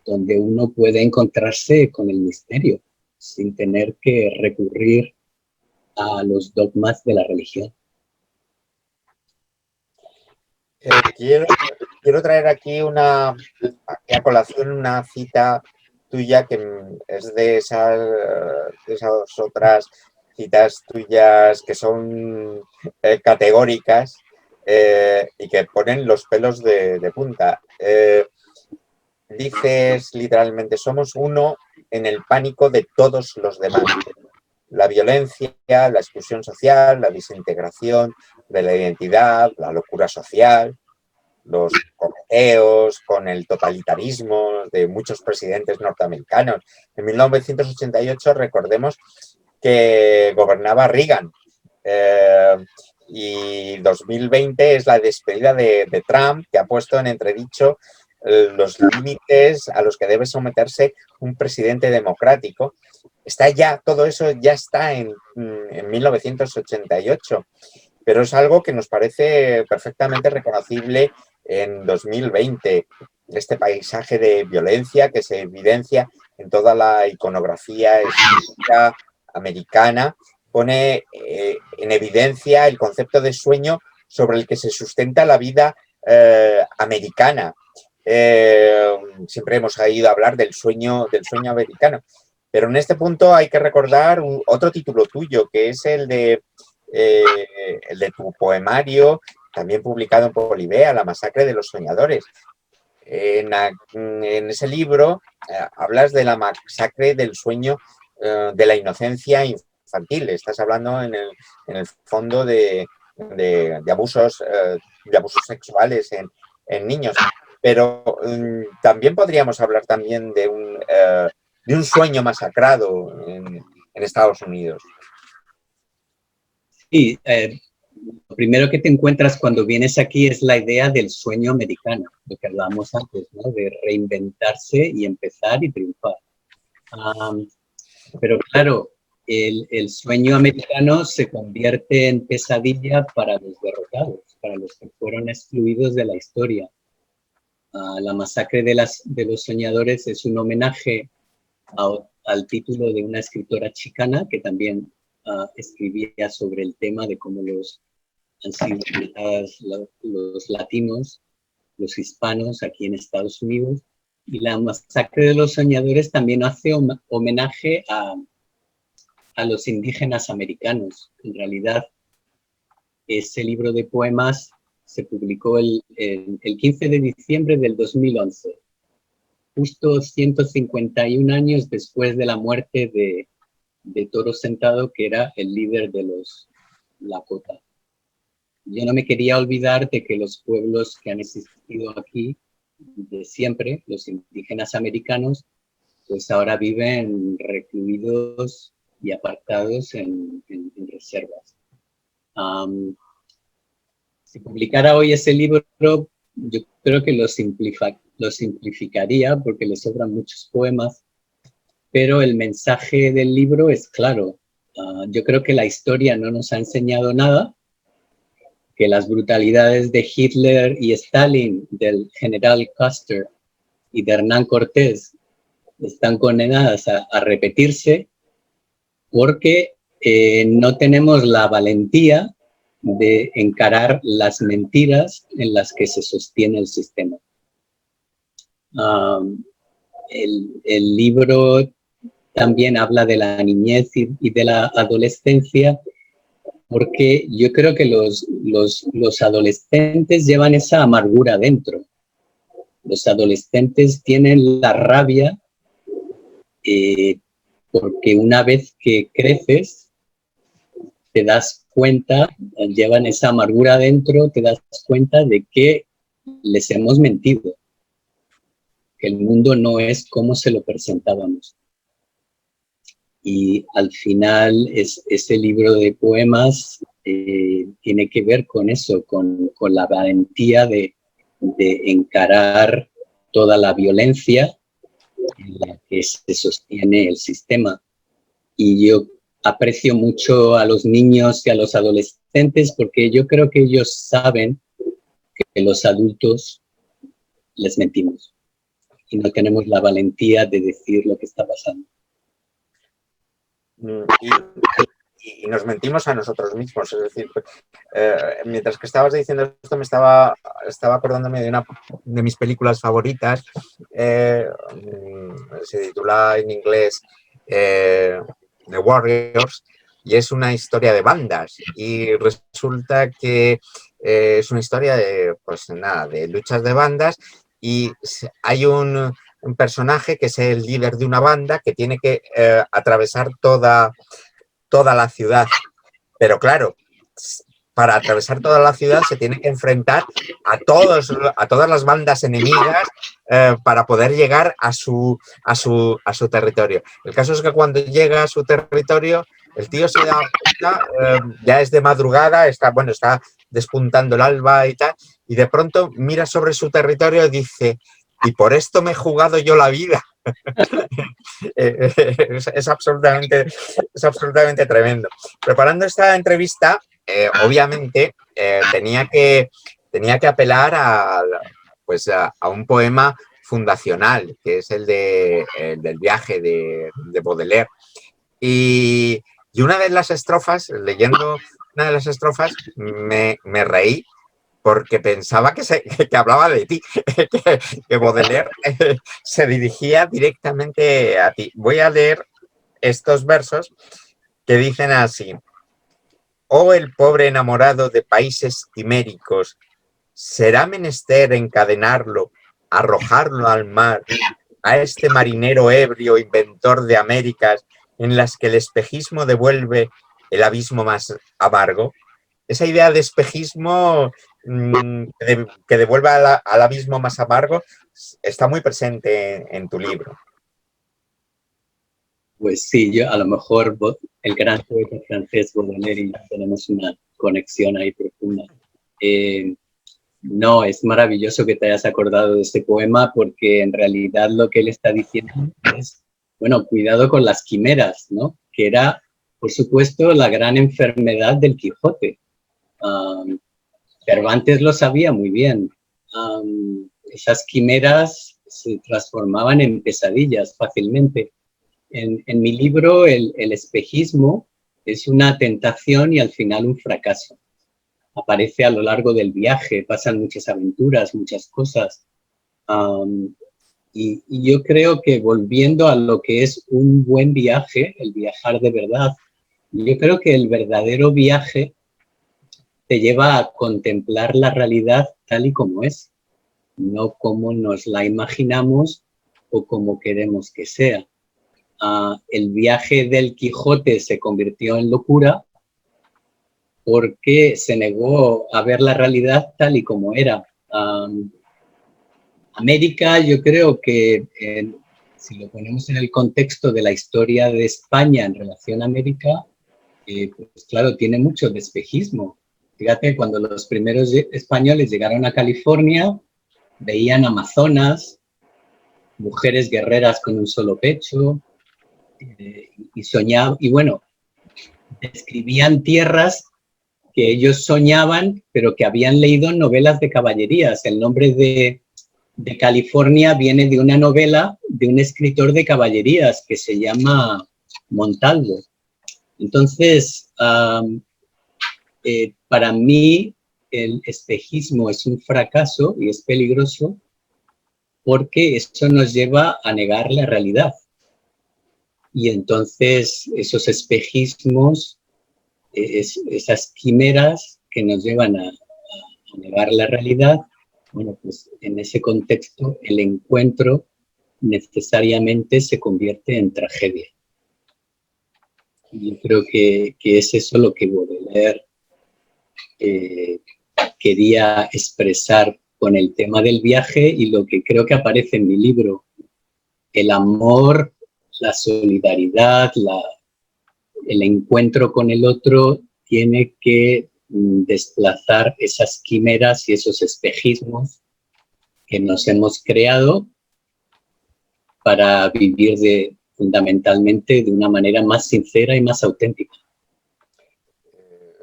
donde uno puede encontrarse con el misterio, sin tener que recurrir a los dogmas de la religión. Quiero traer aquí a colación una cita tuya que es de esas otras citas tuyas que son categóricas y que ponen los pelos de punta. Dices literalmente, somos uno en el pánico de todos los demás. La violencia, la exclusión social, la desintegración de la identidad, la locura social, los coqueteos con el totalitarismo de muchos presidentes norteamericanos. En 1988, recordemos que gobernaba Reagan y 2020 es la despedida de Trump, que ha puesto en entredicho los límites a los que debe someterse un presidente democrático. Está ya, todo eso ya está en 1988, pero es algo que nos parece perfectamente reconocible en 2020. Este paisaje de violencia que se evidencia en toda la iconografía estética americana pone en evidencia el concepto de sueño sobre el que se sustenta la vida americana. Siempre hemos oído hablar del sueño americano, pero en este punto hay que recordar otro título tuyo, que es el de tu poemario, también publicado en Polibea, La masacre de los soñadores. En ese libro hablas de la masacre del sueño de la inocencia infantil. Estás hablando en el fondo de abusos sexuales en niños. Pero también podríamos hablar también de un sueño masacrado en Estados Unidos. Sí, lo primero que te encuentras cuando vienes aquí es la idea del sueño americano, lo que hablábamos antes, ¿no? De reinventarse y empezar y triunfar. Pero claro, el sueño americano se convierte en pesadilla para los derrotados, para los que fueron excluidos de la historia. La masacre de los soñadores es un homenaje al título de una escritora chicana que también escribía sobre el tema de cómo han sido los latinos, los hispanos aquí en Estados Unidos. Y la masacre de los soñadores también hace homenaje a los indígenas americanos. En realidad, ese libro de poemas se publicó el 15 de diciembre del 2011, justo 151 años después de la muerte de Toro Sentado, que era el líder de los Lakota. Yo no me quería olvidar de que los pueblos que han existido aquí de siempre, los indígenas americanos, pues ahora viven recluidos y apartados en reservas. Si publicara hoy ese libro, yo creo que lo simplificaría porque le sobran muchos poemas, pero el mensaje del libro es claro. Yo creo que la historia no nos ha enseñado nada, que las brutalidades de Hitler y Stalin, del general Custer y de Hernán Cortés están condenadas a repetirse porque no tenemos la valentía de encarar las mentiras en las que se sostiene el sistema. El libro también habla de la niñez y de la adolescencia, porque yo creo que los adolescentes llevan esa amargura dentro. Los adolescentes tienen la rabia porque una vez que creces, te das cuenta, llevan esa amargura dentro, te das cuenta de que les hemos mentido, que el mundo no es como se lo presentábamos. Y al final ese libro de poemas tiene que ver con eso, con la valentía de encarar toda la violencia en la que se sostiene el sistema. Y yo aprecio mucho a los niños y a los adolescentes porque yo creo que ellos saben que los adultos les mentimos y no tenemos la valentía de decir lo que está pasando. Y nos mentimos a nosotros mismos, es decir, mientras que estabas diciendo esto me estaba acordándome de una de mis películas favoritas, se titula en inglés The Warriors, y es una historia de bandas, y resulta que es una historia de, pues nada, de luchas de bandas, y hay un personaje que es el líder de una banda que tiene que atravesar toda la ciudad. Pero claro, para atravesar toda la ciudad se tiene que enfrentar a todas las bandas enemigas para poder llegar a su territorio. El caso es que cuando llega a su territorio, el tío se da cuenta, ya es de madrugada, está despuntando el alba y tal, y de pronto mira sobre su territorio y dice, y por esto me he jugado yo la vida. Es absolutamente tremendo. Preparando esta entrevista, obviamente, tenía que apelar a un poema fundacional, que es el del viaje de Baudelaire. Y una de las estrofas, leyendo una de las estrofas, me reí porque pensaba que hablaba de ti, que Baudelaire se dirigía directamente a ti. Voy a leer estos versos que dicen así: oh, el pobre enamorado de países quiméricos, será menester encadenarlo, arrojarlo al mar, a este marinero ebrio, inventor de Américas, en las que el espejismo devuelve el abismo más amargo. Esa idea de espejismo que devuelve al abismo más amargo está muy presente en tu libro. Pues sí, yo a lo mejor el gran poeta francés Baudelaire y yo tenemos una conexión ahí profunda. No, es maravilloso que te hayas acordado de este poema porque en realidad lo que él está diciendo es, bueno, cuidado con las quimeras, ¿no? Que era, por supuesto, la gran enfermedad del Quijote. Cervantes lo sabía muy bien. Esas quimeras se transformaban en pesadillas fácilmente. En mi libro, el espejismo es una tentación y al final un fracaso. Aparece a lo largo del viaje, pasan muchas aventuras, muchas cosas. Y yo creo que volviendo a lo que es un buen viaje, el viajar de verdad, yo creo que el verdadero viaje te lleva a contemplar la realidad tal y como es, no como nos la imaginamos o como queremos que sea. El viaje del Quijote se convirtió en locura porque se negó a ver la realidad tal y como era. América, yo creo que si lo ponemos en el contexto de la historia de España en relación a América, pues claro, tiene mucho de espejismo. Fíjate, cuando los primeros españoles llegaron a California, veían amazonas, mujeres guerreras con un solo pecho, y soñaban, y bueno, describían tierras que ellos soñaban, pero que habían leído en novelas de caballerías. El nombre de California viene de una novela de un escritor de caballerías que se llama Montalvo. Entonces, para mí el espejismo es un fracaso y es peligroso porque eso nos lleva a negar la realidad. Y entonces esos espejismos, esas quimeras que nos llevan a negar la realidad, bueno, pues en ese contexto el encuentro necesariamente se convierte en tragedia. Yo creo que es eso lo que Baudelaire quería expresar con el tema del viaje y lo que creo que aparece en mi libro. El amor, la solidaridad, el encuentro con el otro tiene que desplazar esas quimeras y esos espejismos que nos hemos creado para vivir fundamentalmente de una manera más sincera y más auténtica.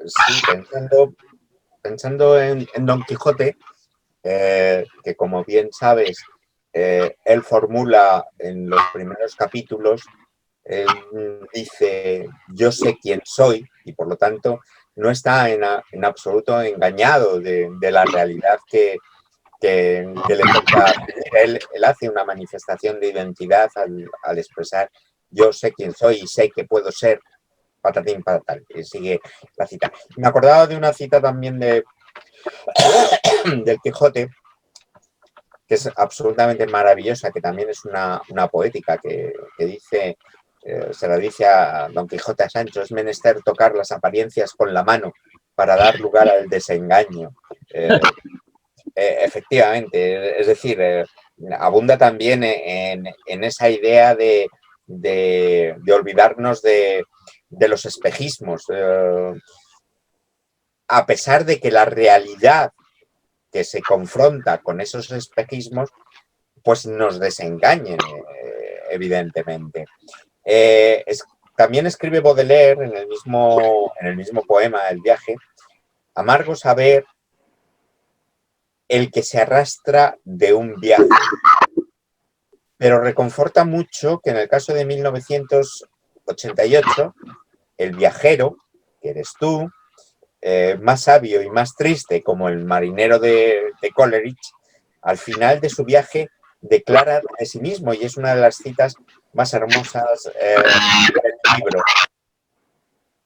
Sí, pensando en Don Quijote, que como bien sabes, él formula en los primeros capítulos, él dice, yo sé quién soy, y por lo tanto no está en absoluto engañado de la realidad que le toca. Él hace una manifestación de identidad al expresar, yo sé quién soy y sé que puedo ser patatín patatán, y sigue la cita. Me acordaba de una cita también del Quijote, que es absolutamente maravillosa, que también es una poética que dice, se la dice a Don Quijote a Sancho, es menester tocar las apariencias con la mano para dar lugar al desengaño. Efectivamente, es decir, abunda también en esa idea de olvidarnos de los espejismos, a pesar de que la realidad que se confronta con esos espejismos pues nos desengañen, evidentemente. También escribe Baudelaire en el mismo poema, El viaje, amargo saber el que se arrastra de un viaje, pero reconforta mucho que en el caso de 1988, el viajero, que eres tú, más sabio y más triste como el marinero de Coleridge, al final de su viaje declara de sí mismo, y es una de las citas más hermosas del libro.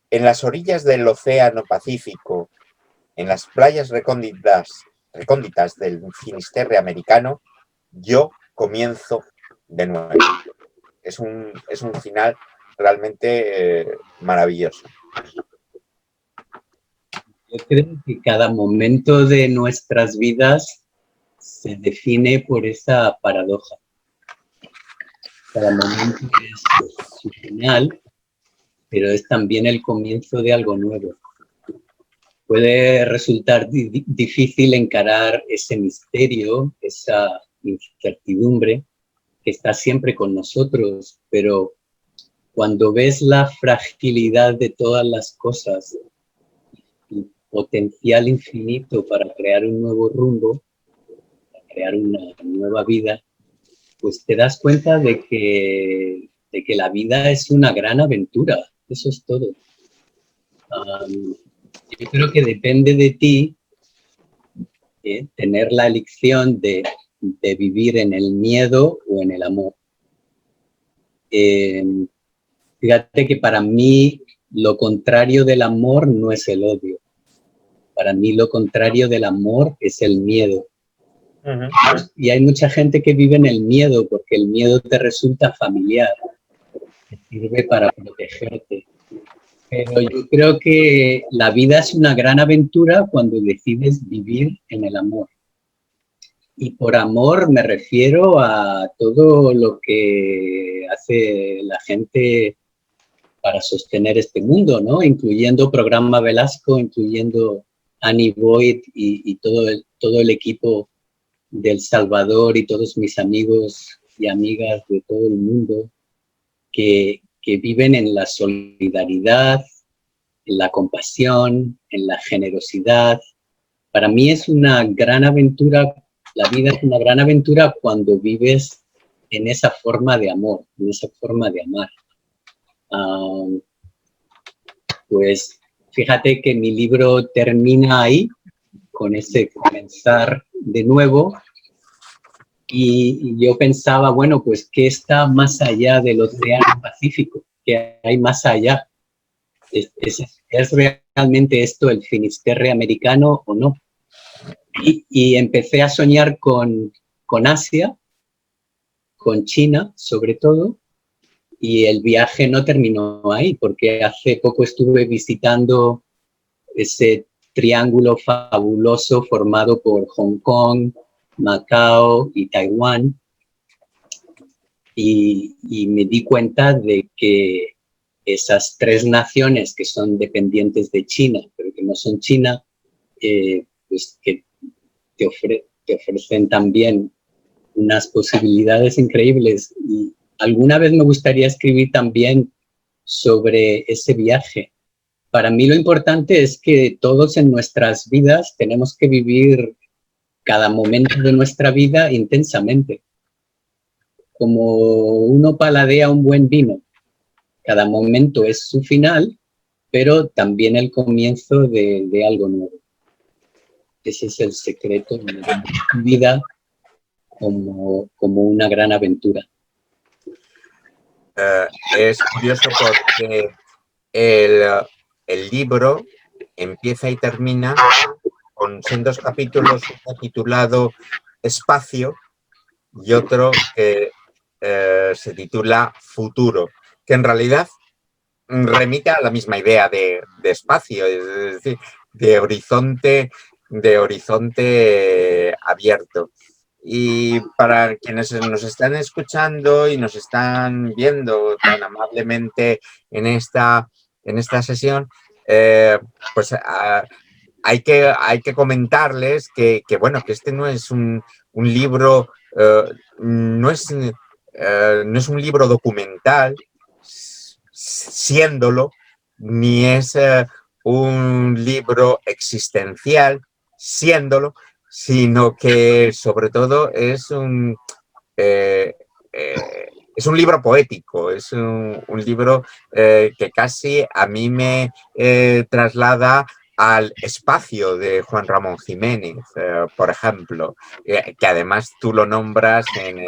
En las orillas del océano Pacífico, en las playas recónditas del Finisterre americano, yo comienzo de nuevo. Es un final realmente maravilloso. Yo creo que cada momento de nuestras vidas se define por esa paradoja. Cada momento es su final, pero es también el comienzo de algo nuevo. Puede resultar difícil encarar ese misterio, esa incertidumbre que está siempre con nosotros, pero cuando ves la fragilidad de todas las cosas, el potencial infinito para crear un nuevo rumbo, para crear una nueva vida, pues te das cuenta de que la vida es una gran aventura. Eso es todo. Yo creo que depende de ti tener la elección de vivir en el miedo o en el amor. Fíjate que para mí lo contrario del amor no es el odio. Para mí lo contrario del amor es el miedo. Y hay mucha gente que vive en el miedo porque el miedo te resulta familiar, te sirve para protegerte. Pero yo creo que la vida es una gran aventura cuando decides vivir en el amor. Y por amor me refiero a todo lo que hace la gente para sostener este mundo, ¿no? Incluyendo Programa Velasco, incluyendo Annie Boyd y todo el equipo del Salvador y todos mis amigos y amigas de todo el mundo que viven en la solidaridad, en la compasión, en la generosidad. Para mí es una gran aventura, la vida es una gran aventura cuando vives en esa forma de amor, en esa forma de amar. Pues fíjate que mi libro termina ahí, con ese comenzar de nuevo, y yo pensaba, bueno, pues ¿qué está más allá del Océano Pacífico? ¿Qué hay más allá? ¿Es realmente esto el Finisterre americano o no? Y empecé a soñar con Asia, con China sobre todo, Y el viaje no terminó ahí, porque hace poco estuve visitando ese triángulo fabuloso formado por Hong Kong, Macao y Taiwán, y me di cuenta de que esas tres naciones que son dependientes de China, pero que no son China, pues que te ofrecen también unas posibilidades increíbles. Y alguna vez me gustaría escribir también sobre ese viaje. Para mí lo importante es que todos en nuestras vidas tenemos que vivir cada momento de nuestra vida intensamente. Como uno paladea un buen vino, cada momento es su final, pero también el comienzo de algo nuevo. Ese es el secreto de tu vida como una gran aventura. Es curioso porque el libro empieza y termina con sendos capítulos, uno titulado Espacio y otro que se titula Futuro, que en realidad remite a la misma idea de espacio, es decir, de horizonte abierto. Y para quienes nos están escuchando y nos están viendo tan amablemente en esta sesión, pues hay que comentarles que bueno, que este no es un libro, no es un libro documental, siéndolo, ni es un libro existencial, siéndolo, sino que sobre todo es un libro poético, es un libro que casi a mí me traslada al espacio de Juan Ramón Jiménez, por ejemplo, que además tú lo nombras en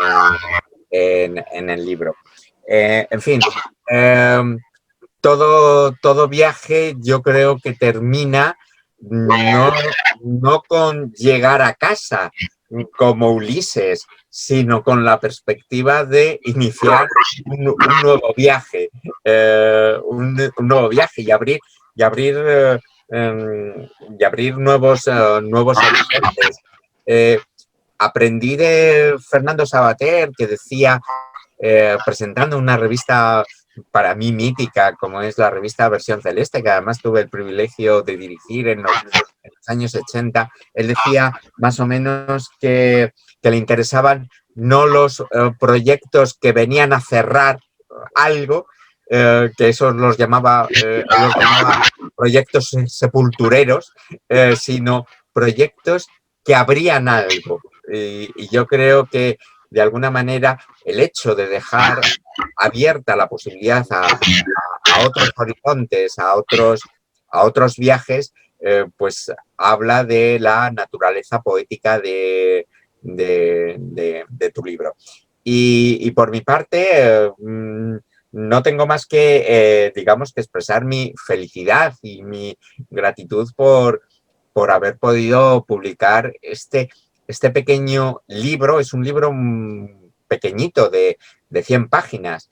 el libro. En fin, todo viaje yo creo que termina no con llegar a casa como Ulises, sino con la perspectiva de iniciar un nuevo viaje, un nuevo viaje y abrir nuevos horizontes. Aprendí de Fernando Savater, que decía, presentando una revista para mí mítica, como es la revista Versión Celeste, que además tuve el privilegio de dirigir en los años 80, él decía más o menos que le interesaban no los proyectos que venían a cerrar algo, que esos los llamaba proyectos sepultureros, sino proyectos que abrían algo. Y yo creo que de alguna manera el hecho de dejar abierta la posibilidad a otros horizontes, a otros viajes, pues habla de la naturaleza poética de tu libro. Y por mi parte, no tengo más que, digamos, que expresar mi felicidad y mi gratitud por haber podido publicar este pequeño libro. Es un libro pequeñito de 100 páginas,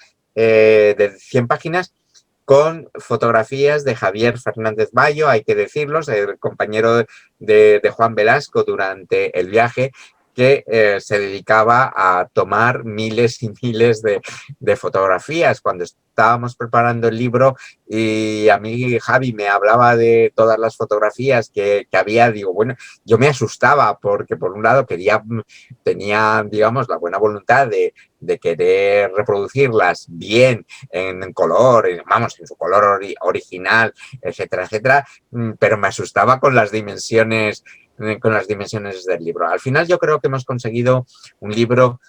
con fotografías de Javier Fernández Bayo, hay que decirlos, el compañero de Juan Velasco durante el viaje, que se dedicaba a tomar miles y miles de fotografías. Cuando estábamos preparando el libro y a mí Javi me hablaba de todas las fotografías que había, digo, bueno, yo me asustaba porque por un lado tenía, digamos, la buena voluntad de querer reproducirlas bien en color, vamos, en su color original, etcétera, etcétera, pero me asustaba con las dimensiones del libro. Al final yo creo que hemos conseguido un libro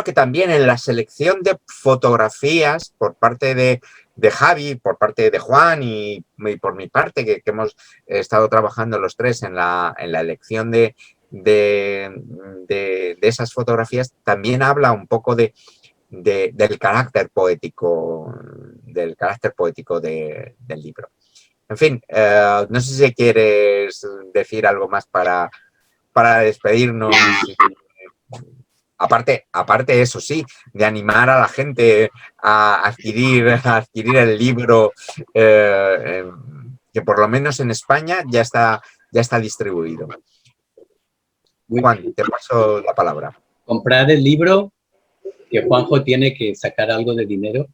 que también en la selección de fotografías por parte de Javi, por parte de Juan y por mi parte, que hemos estado trabajando los tres en la elección de esas fotografías, también habla un poco del carácter poético del libro. En fin, no sé si quieres decir algo más para despedirnos. aparte eso sí, de animar a la gente a adquirir el libro, que por lo menos en España ya está distribuido. Muy Juan, bien. te paso la palabra. Comprar el libro, que Juanjo tiene que sacar algo de dinero,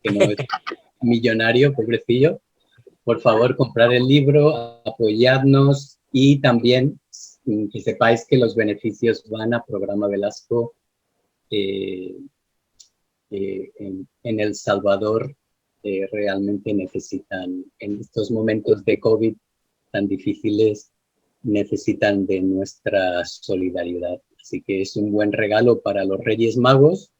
que no es millonario, pobrecillo. Por favor, comprar el libro, apoyarnos y también que sepáis que los beneficios van a Programa Velasco en El Salvador. Realmente necesitan, en estos momentos de COVID tan difíciles, necesitan de nuestra solidaridad. Así que es un buen regalo para los Reyes Magos.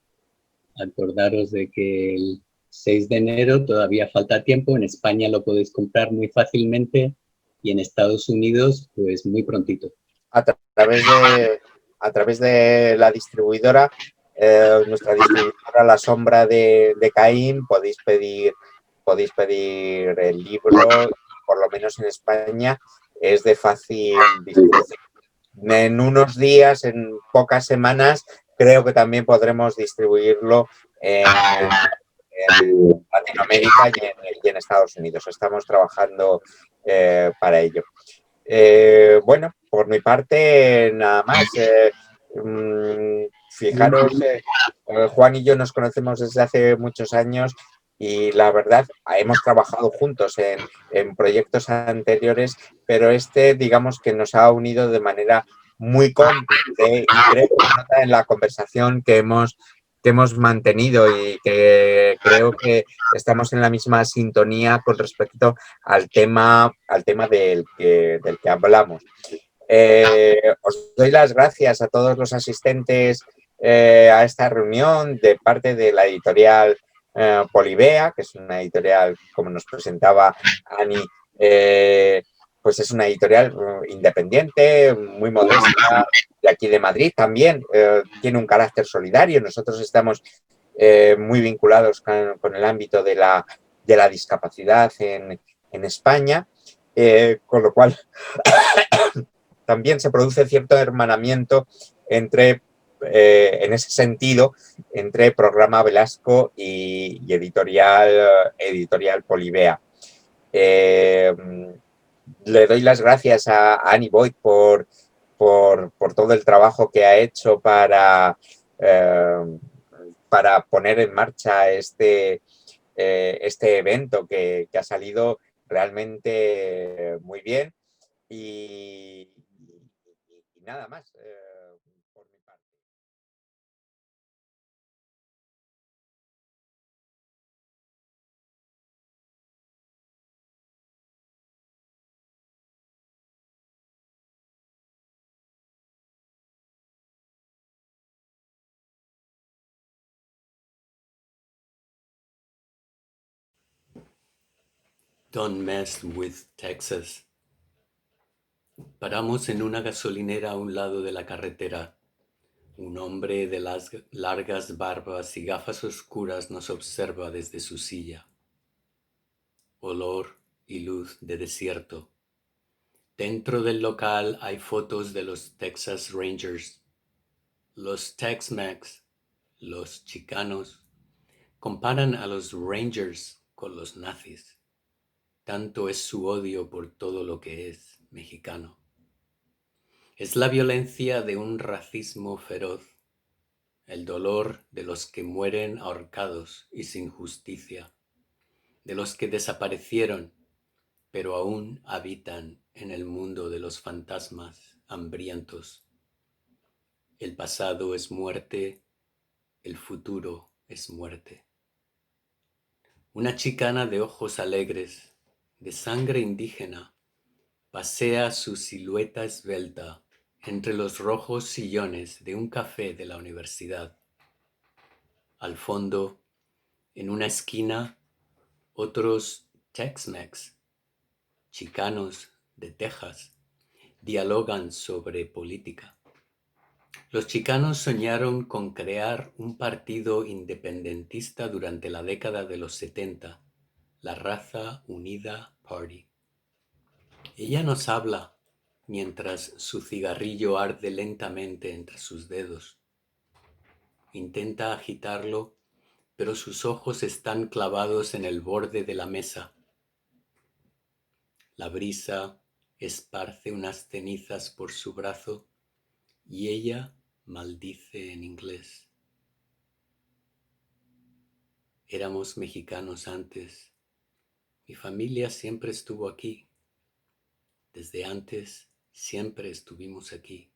Acordaros de que el 6 de enero todavía falta tiempo. En España lo podéis comprar muy fácilmente y en Estados Unidos, pues muy prontito. A través de la distribuidora, nuestra distribuidora La Sombra de Caín, podéis pedir el libro, por lo menos en España es de fácil distribución. En unos días, en pocas semanas, creo que también podremos distribuirlo en Latinoamérica y en Estados Unidos. Estamos trabajando para ello. Bueno, por mi parte, nada más. Fijaros, Juan y yo nos conocemos desde hace muchos años y la verdad, hemos trabajado juntos en proyectos anteriores, pero digamos que nos ha unido de manera muy cómplice y creo que se nota en la conversación que hemos mantenido y que creo que estamos en la misma sintonía con respecto al tema del que hablamos. Os doy las gracias a todos los asistentes a esta reunión de parte de la editorial Polibea, que es una editorial, como nos presentaba Ani, pues es una editorial independiente, muy modesta, de aquí de Madrid también, tiene un carácter solidario. Nosotros estamos muy vinculados con el ámbito de la discapacidad en España, con lo cual también se produce cierto hermanamiento entre, en ese sentido, entre Programa Velasco y editorial Polibea. Le doy las gracias a Annie Boyd por todo el trabajo que ha hecho para poner en marcha este evento que ha salido realmente muy bien. Y nada más por mi parte. Don't mess with Texas. Paramos en una gasolinera a un lado de la carretera. Un hombre de las largas barbas y gafas oscuras nos observa desde su silla. Olor y luz de desierto. Dentro del local hay fotos de los Texas Rangers. Los Tex-Mex, los chicanos, comparan a los Rangers con los nazis. Tanto es su odio por todo lo que es mexicano. Es la violencia de un racismo feroz, el dolor de los que mueren ahorcados y sin justicia, de los que desaparecieron, pero aún habitan en el mundo de los fantasmas hambrientos. El pasado es muerte, el futuro es muerte. Una chicana de ojos alegres, de sangre indígena, pasea su silueta esbelta entre los rojos sillones de un café de la universidad. Al fondo, en una esquina, otros Tex-Mex, chicanos de Texas, dialogan sobre política. Los chicanos soñaron con crear un partido independentista durante la década de los 70, la Raza Unida Party. Ella nos habla mientras su cigarrillo arde lentamente entre sus dedos. Intenta agitarlo, pero sus ojos están clavados en el borde de la mesa. La brisa esparce unas cenizas por su brazo y ella maldice en inglés. Éramos mexicanos antes. Mi familia siempre estuvo aquí. Desde antes siempre estuvimos aquí.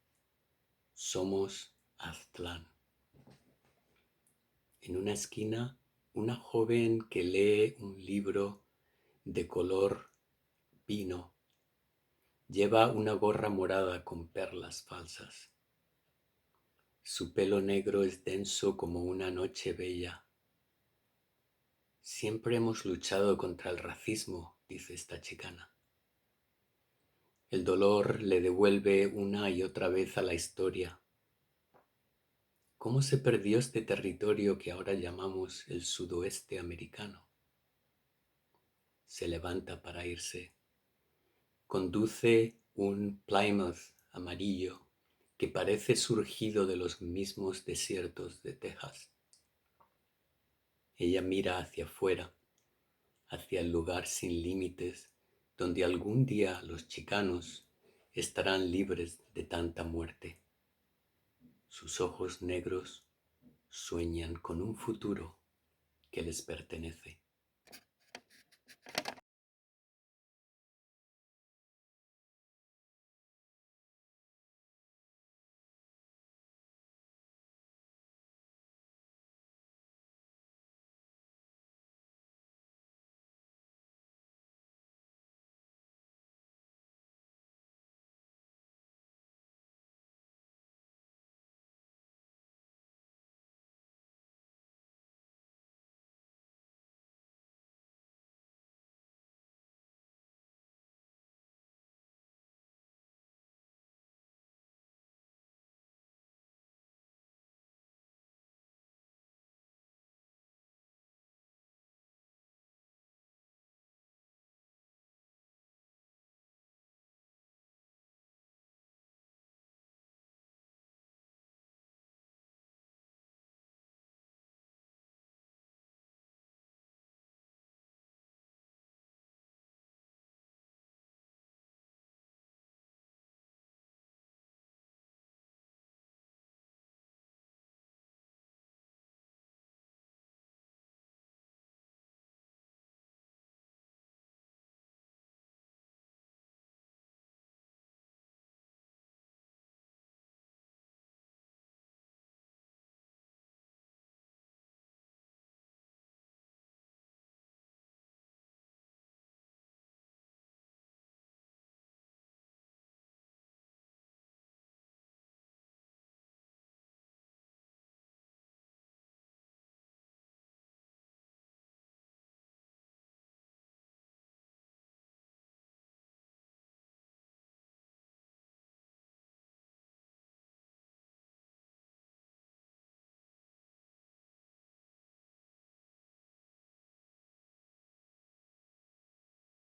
Somos Aztlán. En una esquina, una joven que lee un libro de color vino. Lleva una gorra morada con perlas falsas. Su pelo negro es denso como una noche bella. Siempre hemos luchado contra el racismo, dice esta chicana. El dolor le devuelve una y otra vez a la historia. ¿Cómo se perdió este territorio que ahora llamamos el sudoeste americano? Se levanta para irse. Conduce un Plymouth amarillo que parece surgido de los mismos desiertos de Texas. Ella mira hacia afuera, hacia el lugar sin límites, donde algún día los chicanos estarán libres de tanta muerte. Sus ojos negros sueñan con un futuro que les pertenece.